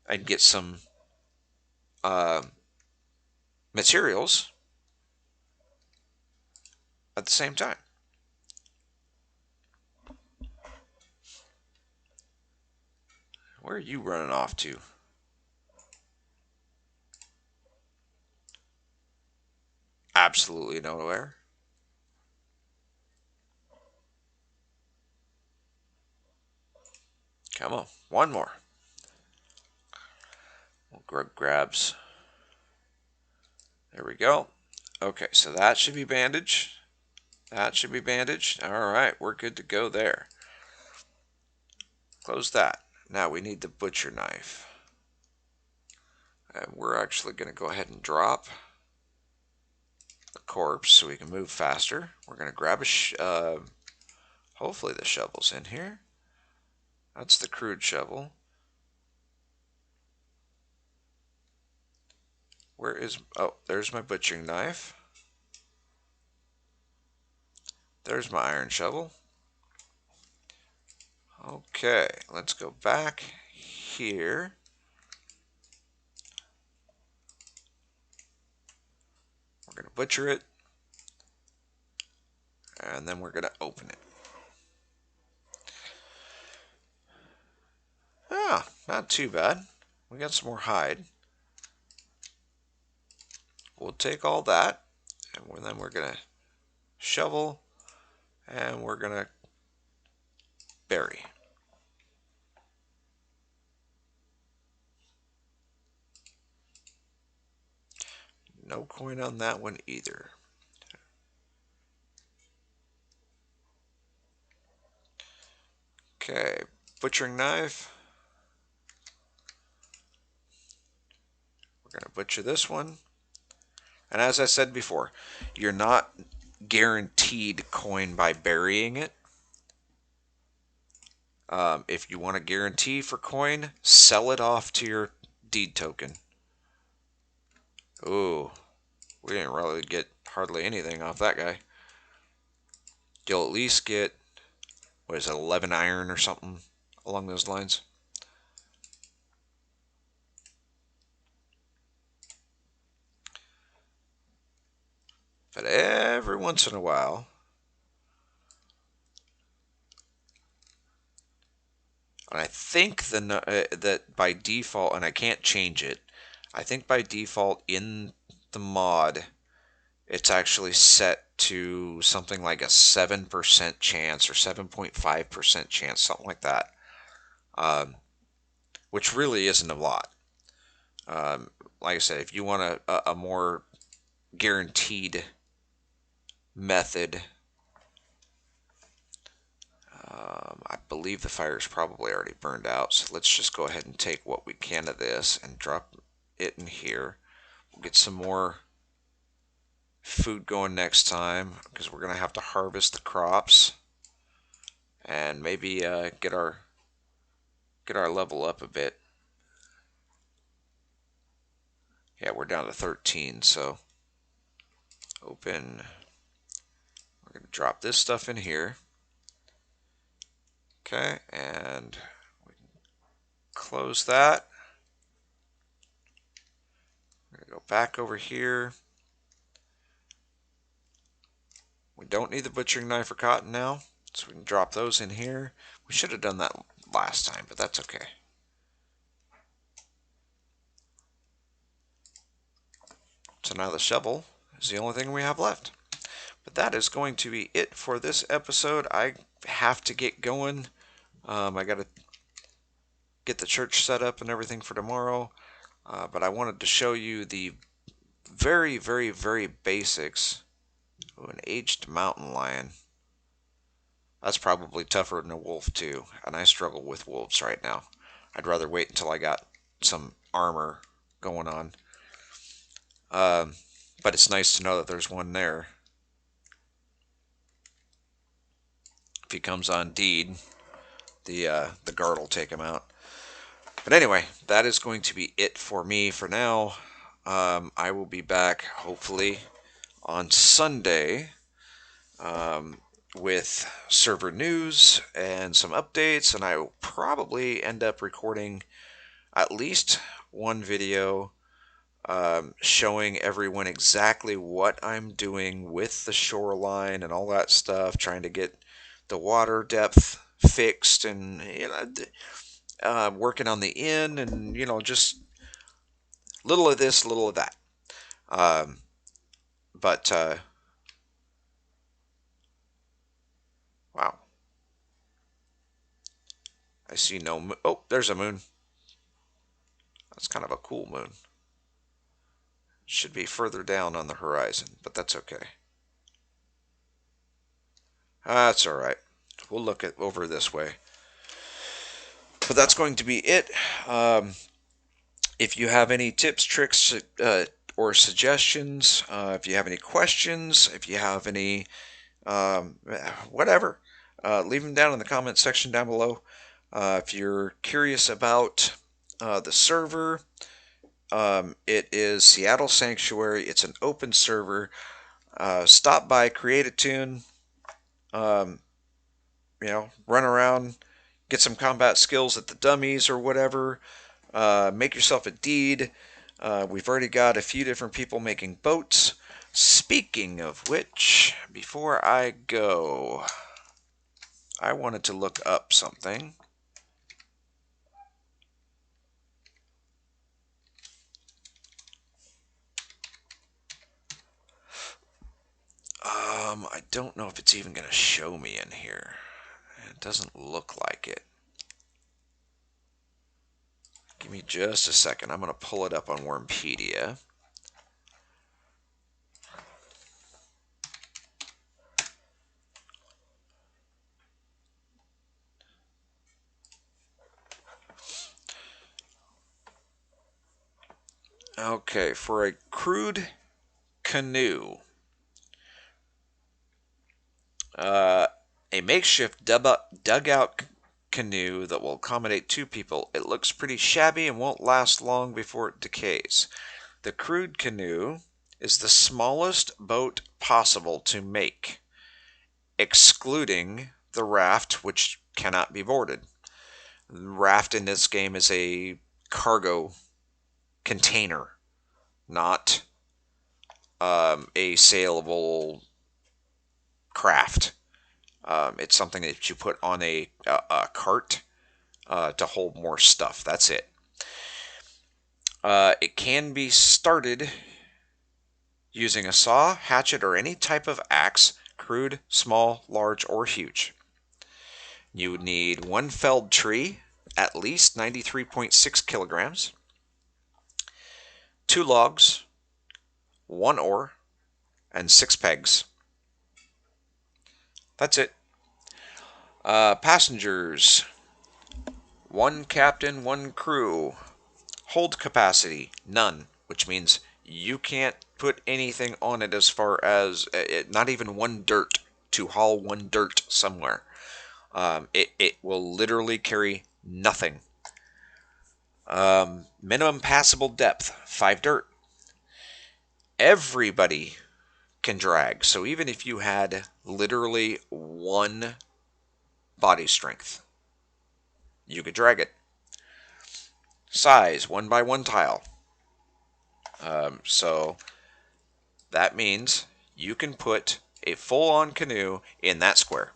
Speaker 1: and get some uh, materials at the same time. Where are you running off to? Absolutely nowhere. Come on, one more. Grabs. There we go. Okay, so that should be bandaged. That should be bandaged. All right, we're good to go there. Close that. Now we need the butcher knife. And we're actually going to go ahead and drop the corpse so we can move faster. We're going to grab hopefully the shovel's in here. That's the crude shovel. Where is, oh, there's my butchering knife. There's my iron shovel. Okay, let's go back here. We're going to butcher it. And then we're going to open it. Ah, not too bad. We got some more hide. We'll take all that, and then we're going to shovel, and we're going to bury. No coin on that one either. Okay, butchering knife. We're going to butcher this one. And as I said before, you're not guaranteed coin by burying it. If you want a guarantee for coin, sell it off to your deed token. Ooh, we didn't really get hardly anything off that guy. You'll at least get, what is it, 11 iron or something along those lines. But every once in a while, and I think that by default, and I can't change it, I think by default in the mod, it's actually set to something like a 7% chance or 7.5% chance, something like that, which really isn't a lot. Like I said, if you want a more guaranteed method, I believe the fire is probably already burned out. So let's just go ahead and take what we can of this and drop it in here. We'll get some more food going next time because we're going to have to harvest the crops and maybe get our level up a bit. Yeah, we're down to 13, so open. We're going to drop this stuff in here. Okay, and we can close that. We're going to go back over here. We don't need the butchering knife or cotton now, so we can drop those in here. We should have done that last time, but that's okay. So now the shovel is the only thing we have left. But that is going to be it for this episode. I have to get going. I got to get the church set up and everything for tomorrow. But I wanted to show you the very, very, very basics. Ooh, an aged mountain lion. That's probably tougher than a wolf too, and I struggle with wolves right now. I'd rather wait until I got some armor going on. But it's nice to know that there's one there. If he comes on deed, the guard will take him out. But anyway, that is going to be it for me for now. I will be back hopefully on Sunday with server news and some updates, and I will probably end up recording at least one video showing everyone exactly what I'm doing with the shoreline and all that stuff, trying to get the water depth fixed, and working on the inn, and just little of this, little of that. But wow, I see no moon. Oh, there's a moon. That's kind of a cool moon. Should be further down on the horizon, but that's okay. That's all right. We'll look it over this way. But that's going to be it. If you have any tips, tricks, or suggestions, if you have any questions, if you have any whatever, leave them down in the comment section down below. If you're curious about the server, it is Seattle Sanctuary. It's an open server. Stop by, create a tune, run around, get some combat skills at the dummies or whatever. Make yourself a deed. We've already got a few different people making boats. Speaking of which, before I go, I wanted to look up something. I don't know if it's even going to show me in here. It doesn't look like it. Give me just a second. I'm going to pull it up on Wormpedia. Okay, for a crude canoe, a makeshift dugout canoe that will accommodate two people. It looks pretty shabby and won't last long before it decays. The crude canoe is the smallest boat possible to make, excluding the raft, which cannot be boarded. The raft in this game is a cargo container, not a saleable craft. It's something that you put on a cart to hold more stuff. That's it. It can be started using a saw, hatchet, or any type of axe, crude, small, large, or huge. You would need one felled tree, at least 93.6 kilograms. 2 logs, 1 oar, and 6 pegs. That's it. Passengers, 1 captain, 1 crew. Hold capacity, none, which means you can't put anything on it as far as not even 1 dirt to haul 1 dirt somewhere. It will literally carry nothing. Minimum passable depth, 5 dirt. Everybody can drag. So even if you had literally 1 body strength, you could drag it. Size, 1 by 1 tile. So that means you can put a full-on canoe in that square.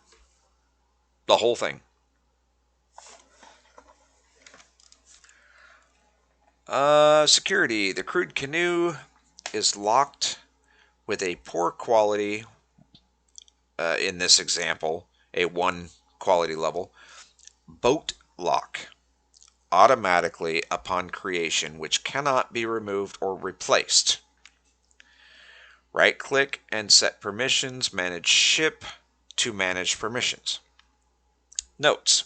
Speaker 1: The whole thing. Security. The crewed canoe is locked with a poor quality, in this example, a 1 quality level, boat lock automatically upon creation, which cannot be removed or replaced. Right click and set permissions, manage ship to manage permissions. Notes.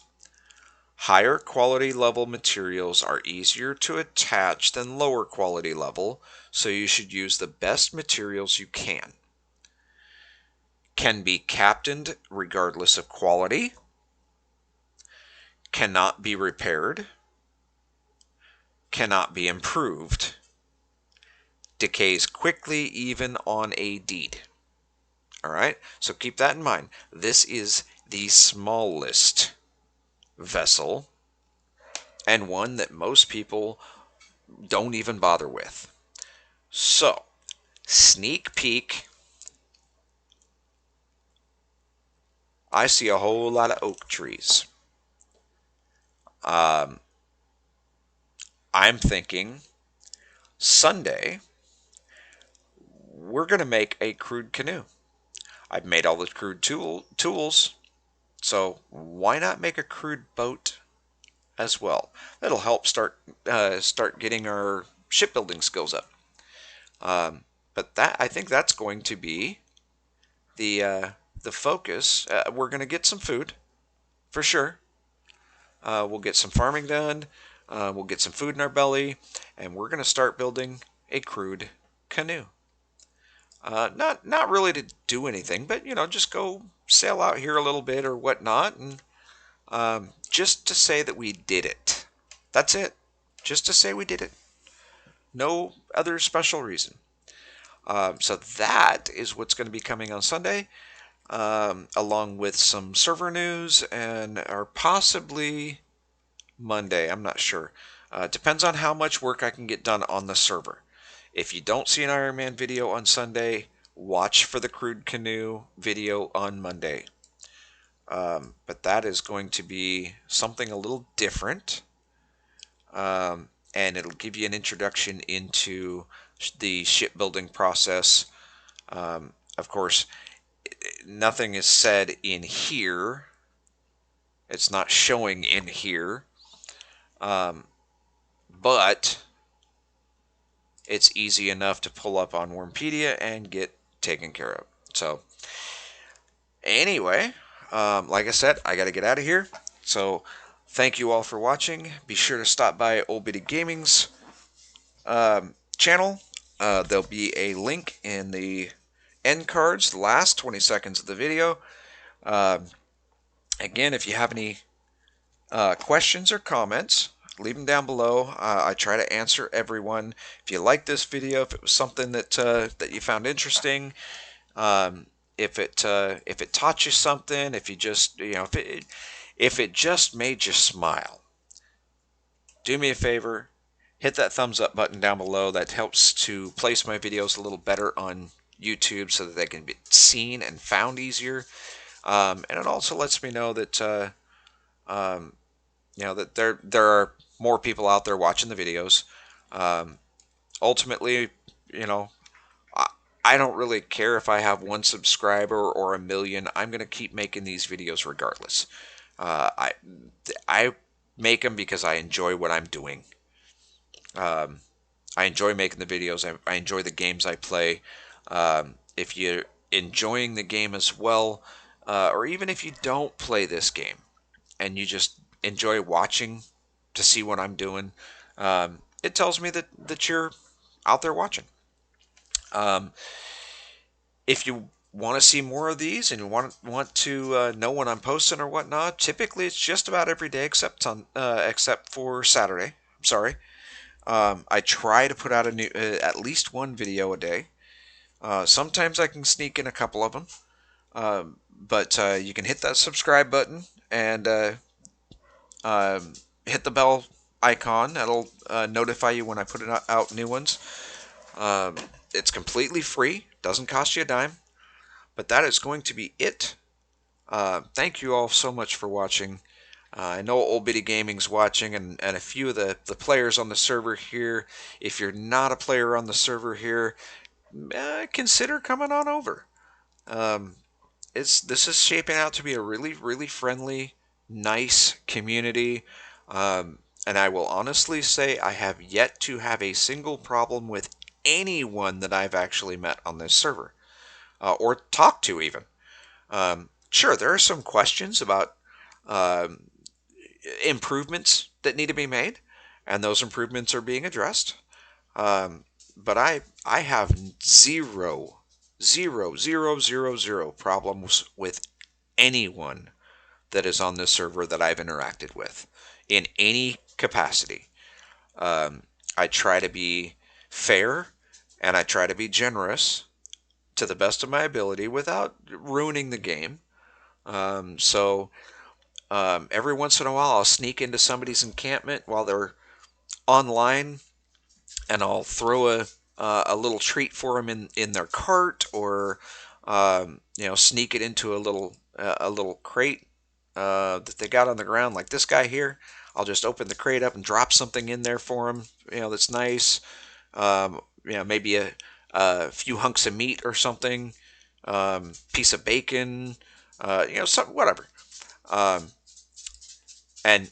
Speaker 1: Higher quality level materials are easier to attach than lower quality level, so you should use the best materials you can. Can be captained regardless of quality. Cannot be repaired. Cannot be improved. Decays quickly even on a deed. Alright, so keep that in mind. This is the smallest vessel, and one that most people don't even bother with. So, sneak peek. I see a whole lot of oak trees. I'm thinking Sunday we're going to make a crude canoe. I've made all the crude tools, so why not make a crude boat as well? That'll help start getting our shipbuilding skills up. But I think that's going to be the focus. We're going to get some food for sure. We'll get some farming done. We'll get some food in our belly, and we're going to start building a crude canoe. Not really to do anything, but just go sail out here a little bit or whatnot, and just to say that we did it. That's it. Just to say we did it. No other special reason. So that is what's going to be coming on Sunday, along with some server news or possibly Monday. I'm not sure. Depends on how much work I can get done on the server. If you don't see an Ironman video on Sunday, watch for the crude canoe video on Monday. But that is going to be something a little different. And it'll give you an introduction into the shipbuilding process. Of course, nothing is said in here. It's not showing in here. But it's easy enough to pull up on Wormpedia and get taken care of. So, anyway, like I said, I got to get out of here. So, thank you all for watching. Be sure to stop by Old Bitty Gaming's channel. There'll be a link in the end cards, the last 20 seconds of the video. Again, if you have any questions or comments, leave them down below. I try to answer everyone. If you like this video, if it was something that you found interesting, if it taught you something, if you just if it just made you smile, do me a favor, hit that thumbs up button down below. That helps to place my videos a little better on YouTube so that they can be seen and found easier. And it also lets me know that that there are more people out there watching the videos. Ultimately, I don't really care if I have 1 subscriber or 1 million. I'm going to keep making these videos regardless. I make them because I enjoy what I'm doing. I I enjoy making the videos. I enjoy the games I play. If you're enjoying the game as well, or even if you don't play this game and you just enjoy watching to see what I'm doing, it tells me that you're out there watching. Um, if you want to see more of these and you want to know when I'm posting or whatnot, typically it's just about every day except for Saturday. I'm sorry. I try to put out a new at least one video a day. Sometimes I can sneak in a couple of them, but you can hit that subscribe button and hit the bell icon. That'll notify you when I put out new ones. Um, it's completely free, doesn't cost you a dime. But that is going to be it. Thank you all so much for watching. I know Old Bitty Gaming's watching, and a few of the players on the server here. If you're not a player on the server here, consider coming on over. Um, this is shaping out to be a really, really friendly, nice community. And I will honestly say I have yet to have a single problem with anyone that I've actually met on this server, or talked to even. Sure, there are some questions about um, improvements that need to be made, and those improvements are being addressed. But I have zero problems with anyone that is on this server that I've interacted with in any capacity. Um, I try to be fair and I try to be generous to the best of my ability without ruining the game. Every once in a while, I'll sneak into somebody's encampment while they're online, and I'll throw a little treat for them in their cart, or sneak it into a little crate that they got on the ground, like this guy here. I'll just open the crate up and drop something in there for him. That's nice. Maybe a few hunks of meat or something, piece of bacon, something, whatever. Um, and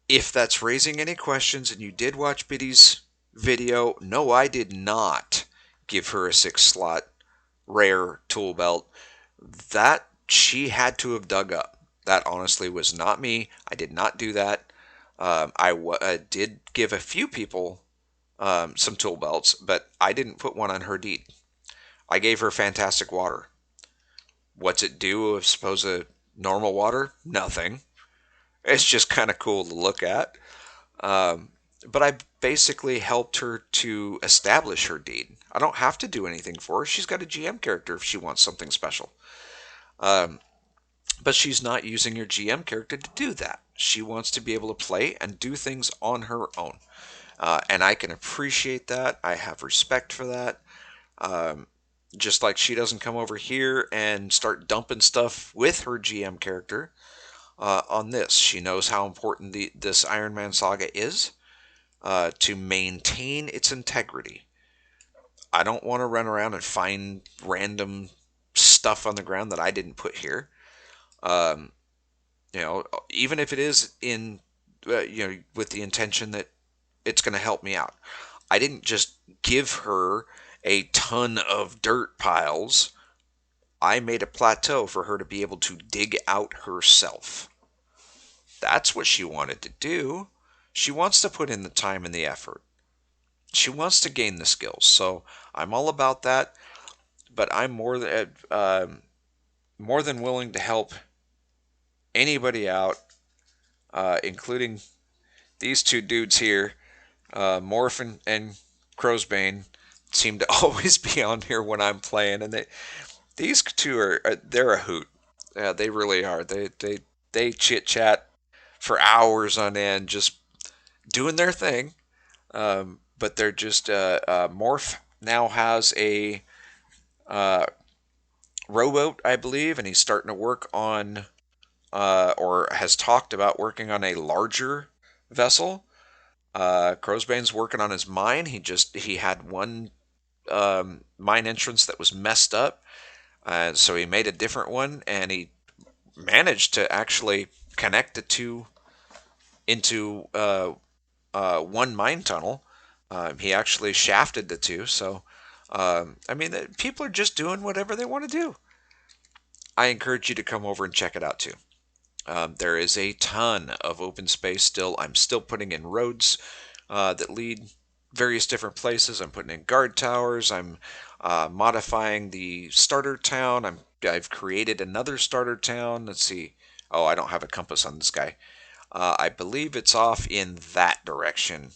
Speaker 1: if that's raising any questions and you did watch Biddy's video, no, I did not give her a 6 slot rare tool belt. That she had to have dug up. That honestly was not me. I did not do that. I did give a few people some tool belts, but I didn't put one on her deed. I gave her fantastic water. What's it do? I suppose a normal water? Nothing. It's just kind of cool to look at. Um, but I basically helped her to establish her deed. I don't have to do anything for her. She's got a GM character if she wants something special. Um, but she's not using her GM character to do that. She wants to be able to play and do things on her own. And I can appreciate that. I have respect for that. Um, just like she doesn't come over here and start dumping stuff with her GM character on this. She knows how important this Ironman saga is to maintain its integrity. I don't want to run around and find random stuff on the ground that I didn't put here. Um, Even if it is in, with the intention that it's going to help me out. I didn't just give her a ton of dirt piles. I made a plateau for her to be able to dig out herself. That's what she wanted to do. She wants to put in the time and the effort. She wants to gain the skills. So I'm all about that. But I'm more than willing to help anybody out, including these two dudes here, Morph and Crowsbane. Seem to always be on here when I'm playing, and these two they're a hoot. Yeah, they really are. They chit chat for hours on end, just doing their thing. But they're just Morph now has a uh, rowboat, I believe, and he's starting to work on or has talked about working on a larger vessel. Crowsbane's working on his mine. He had one mine entrance that was messed up, so he made a different one, and he managed to actually connect the two into one mine tunnel. He actually shafted the two. So, I mean, people are just doing whatever they want to do. I encourage you to come over and check it out too. There is a ton of open space still. I'm still putting in roads that lead various different places. I'm putting in guard towers. I'm modifying the starter town. I've created another starter town. Let's see. Oh, I don't have a compass on this guy. I believe it's off in that direction.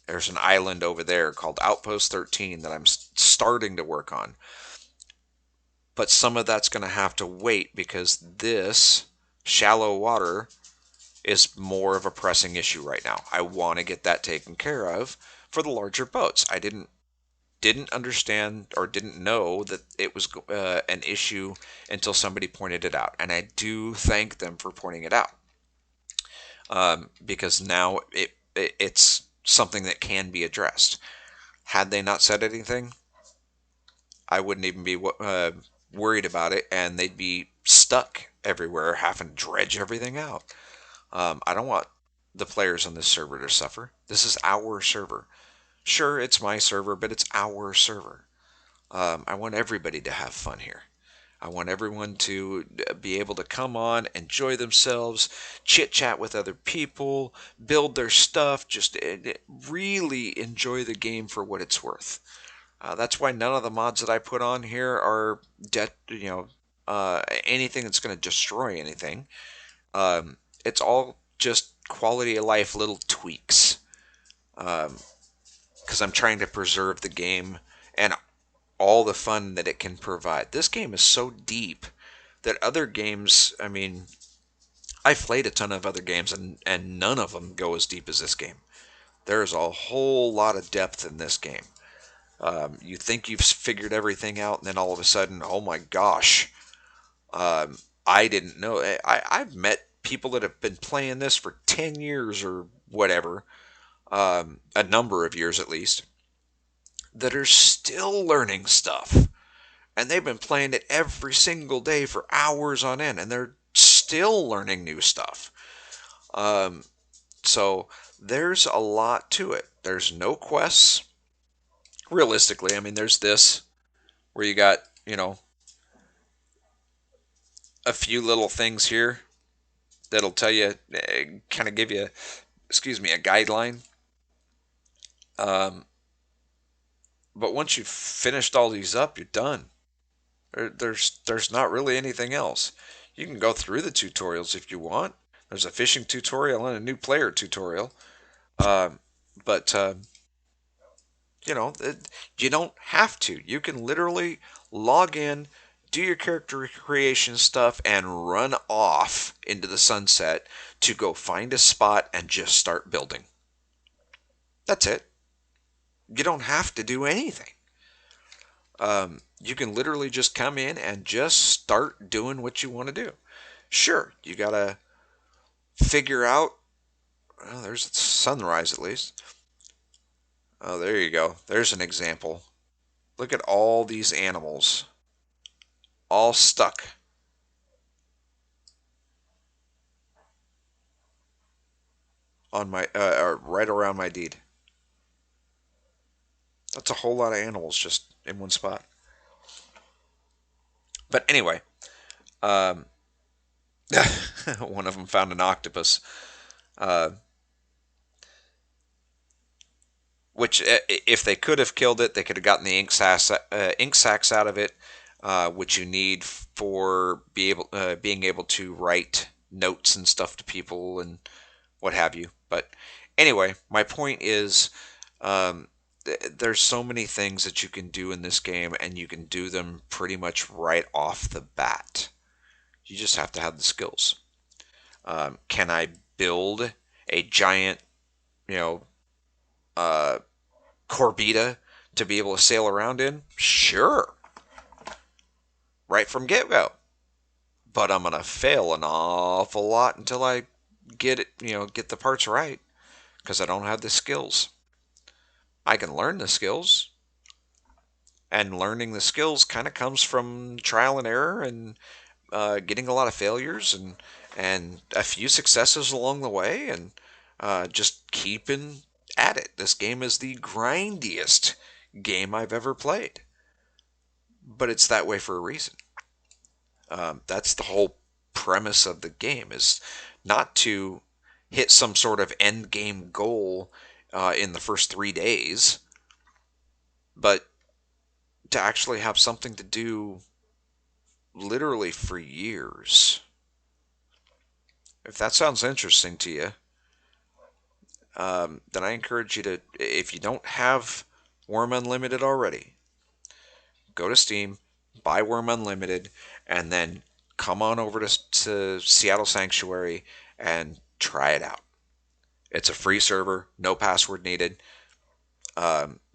Speaker 1: There's an island over there called Outpost 13 that I'm starting to work on. But some of that's going to have to wait because this shallow water is more of a pressing issue right now. I want to get that taken care of for the larger boats. I didn't understand or didn't know that it was an issue until somebody pointed it out, and I do thank them for pointing it out, because now it's something that can be addressed. Had they not said anything, I wouldn't even be worried about it, and they'd be stuck everywhere, having to dredge everything out. I don't want the players on this server to suffer. This is our server. Sure, it's my server, but it's our server. I want everybody to have fun here. I want everyone to be able to come on, enjoy themselves, chit chat with other people, build their stuff, just really enjoy the game for what it's worth. That's why none of the mods that I put on here are anything that's going to destroy anything. It's all just quality of life little tweaks. Because I'm trying to preserve the game and all the fun that it can provide. This game is so deep that other games, I mean, I've played a ton of other games and none of them go as deep as this game. There's a whole lot of depth in this game. You think you've figured everything out, and then all of a sudden, oh my gosh, I didn't know. I've met people that have been playing this for 10 years or whatever, a number of years at least, that are still learning stuff. And they've been playing it every single day for hours on end, and they're still learning new stuff. Um, so there's a lot to it. There's no quests. Realistically, I mean, there's this where you got, a few little things here that'll tell you, kind of give you, excuse me, a guideline. Um, but once you've finished all these up, you're done. There's not really anything else. You can go through the tutorials if you want. There's a fishing tutorial and a new player tutorial. Um, but you don't have to. You can literally log in, do your character creation stuff, and run off into the sunset to go find a spot and just start building. That's it. You don't have to do anything. You can literally just come in and just start doing what you want to do. Sure, you gotta figure out. Well, there's sunrise at least. Oh, there you go. There's an example. Look at all these animals, all stuck on my or right around my deed. That's a whole lot of animals just in one spot. But anyway, um, one of them found an octopus, uh, which if they could have killed it, they could have gotten the ink sacs out of it, which you need for being able to write notes and stuff to people and what have you. But anyway, my point is, um, there's so many things that you can do in this game, and you can do them pretty much right off the bat. You just have to have the skills. Can I build a giant, you know, uh, Corbita to be able to sail around in? Sure, right from get go. But I'm gonna fail an awful lot until I get it, get the parts right, because I don't have the skills. I can learn the skills, and learning the skills kind of comes from trial and error and getting a lot of failures and a few successes along the way, and just keeping at it. This game is the grindiest game I've ever played, but it's that way for a reason. That's the whole premise of the game, is not to hit some sort of end game goal in the first 3 days, but to actually have something to do literally for years. If that sounds interesting to you, then I encourage you to, if you don't have Worm Unlimited already, go to Steam, buy Worm Unlimited, and then come on over to Seattle Sanctuary and try it out. It's a free server, no password needed,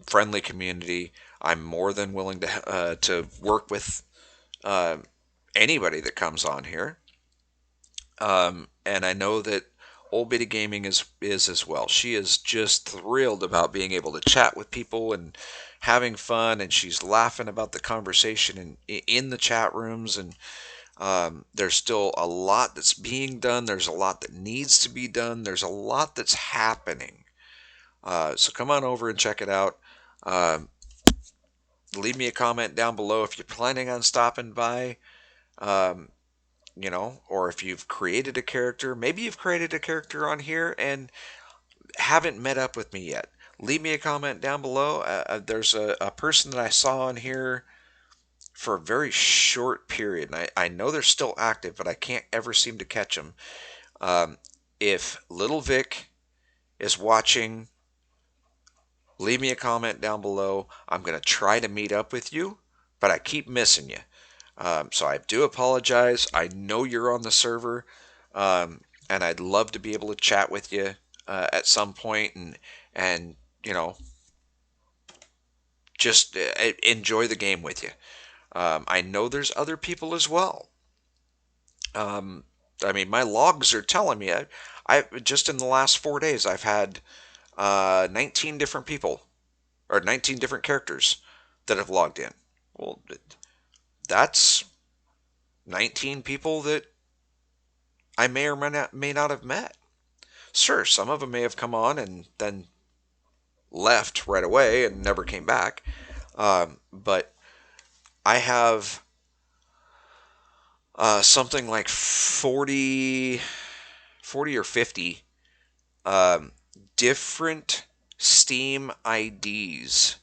Speaker 1: friendly community. I'm more than willing to work with uh, anybody that comes on here. And I know that Old Biddy Gaming is as well. She is just thrilled about being able to chat with people and having fun, and she's laughing about the conversation in the chat rooms. And there's still a lot that's being done. There's a lot that needs to be done. There's a lot that's happening. So come on over and check it out. Um, Leave me a comment down below if you're planning on stopping by. Um, or if you've created a character, maybe you've created a character on here and haven't met up with me yet. Leave me a comment down below. There's a person that I saw on here for a very short period, and I know they're still active, but I can't ever seem to catch them. Um, if Little Vic is watching, leave me a comment down below. I'm going to try to meet up with you, but I keep missing you. So I do apologize. I know you're on the server, and I'd love to be able to chat with you at some point and you know just enjoy the game with you. I know there's other people as well. Um, I mean, my logs are telling me I just in the last 4 days I've had 19 different people or 19 different characters that have logged in. Well, that's 19 people that I may or may not have met. Sure, some of them may have come on and then left right away and never came back. But I have something like 40 or 50 um, different Steam IDs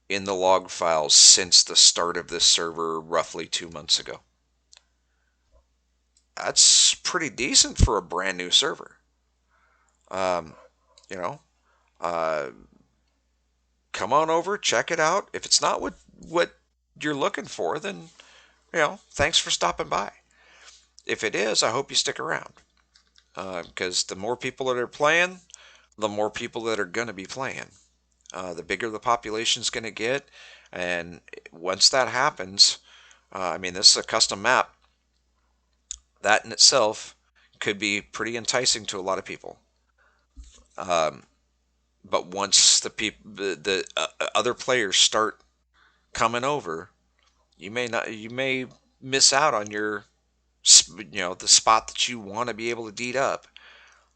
Speaker 1: in the log files since the start of this server roughly 2 months ago. That's pretty decent for a brand new server. Um, you know, uh, come on over, check it out. If it's not what you're looking for, then thanks for stopping by. If it is, I hope you stick around because the more people that are playing, the more people that are going to be playing. The bigger the population is going to get, and once that happens, I mean, this is a custom map. That in itself could be pretty enticing to a lot of people. Um, but once the other players start coming over, you may miss out on the spot that you want to be able to deed up.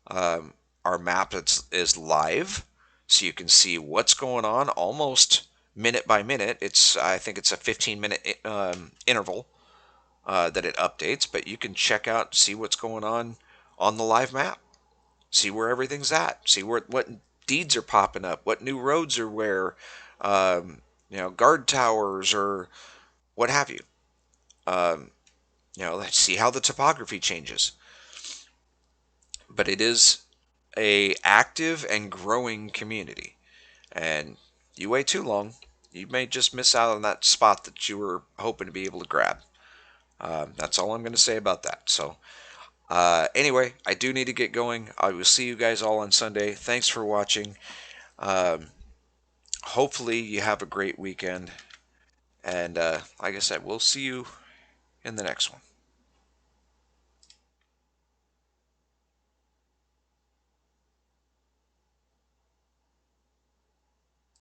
Speaker 1: Our map is live, so you can see what's going on almost minute by minute. I think it's a 15-minute interval that it updates, but you can check out, see what's going on the live map, see where everything's at, see what deeds are popping up, what new roads are where, guard towers or what have you. Um, let's see how the topography changes. But it is a active and growing community, and you wait too long, you may just miss out on that spot that you were hoping to be able to grab. That's all I'm going to say about that. So, anyway, I do need to get going. I will see you guys all on Sunday. Thanks for watching. Um, Hopefully, you have a great weekend. And like I said, we'll see you in the next one.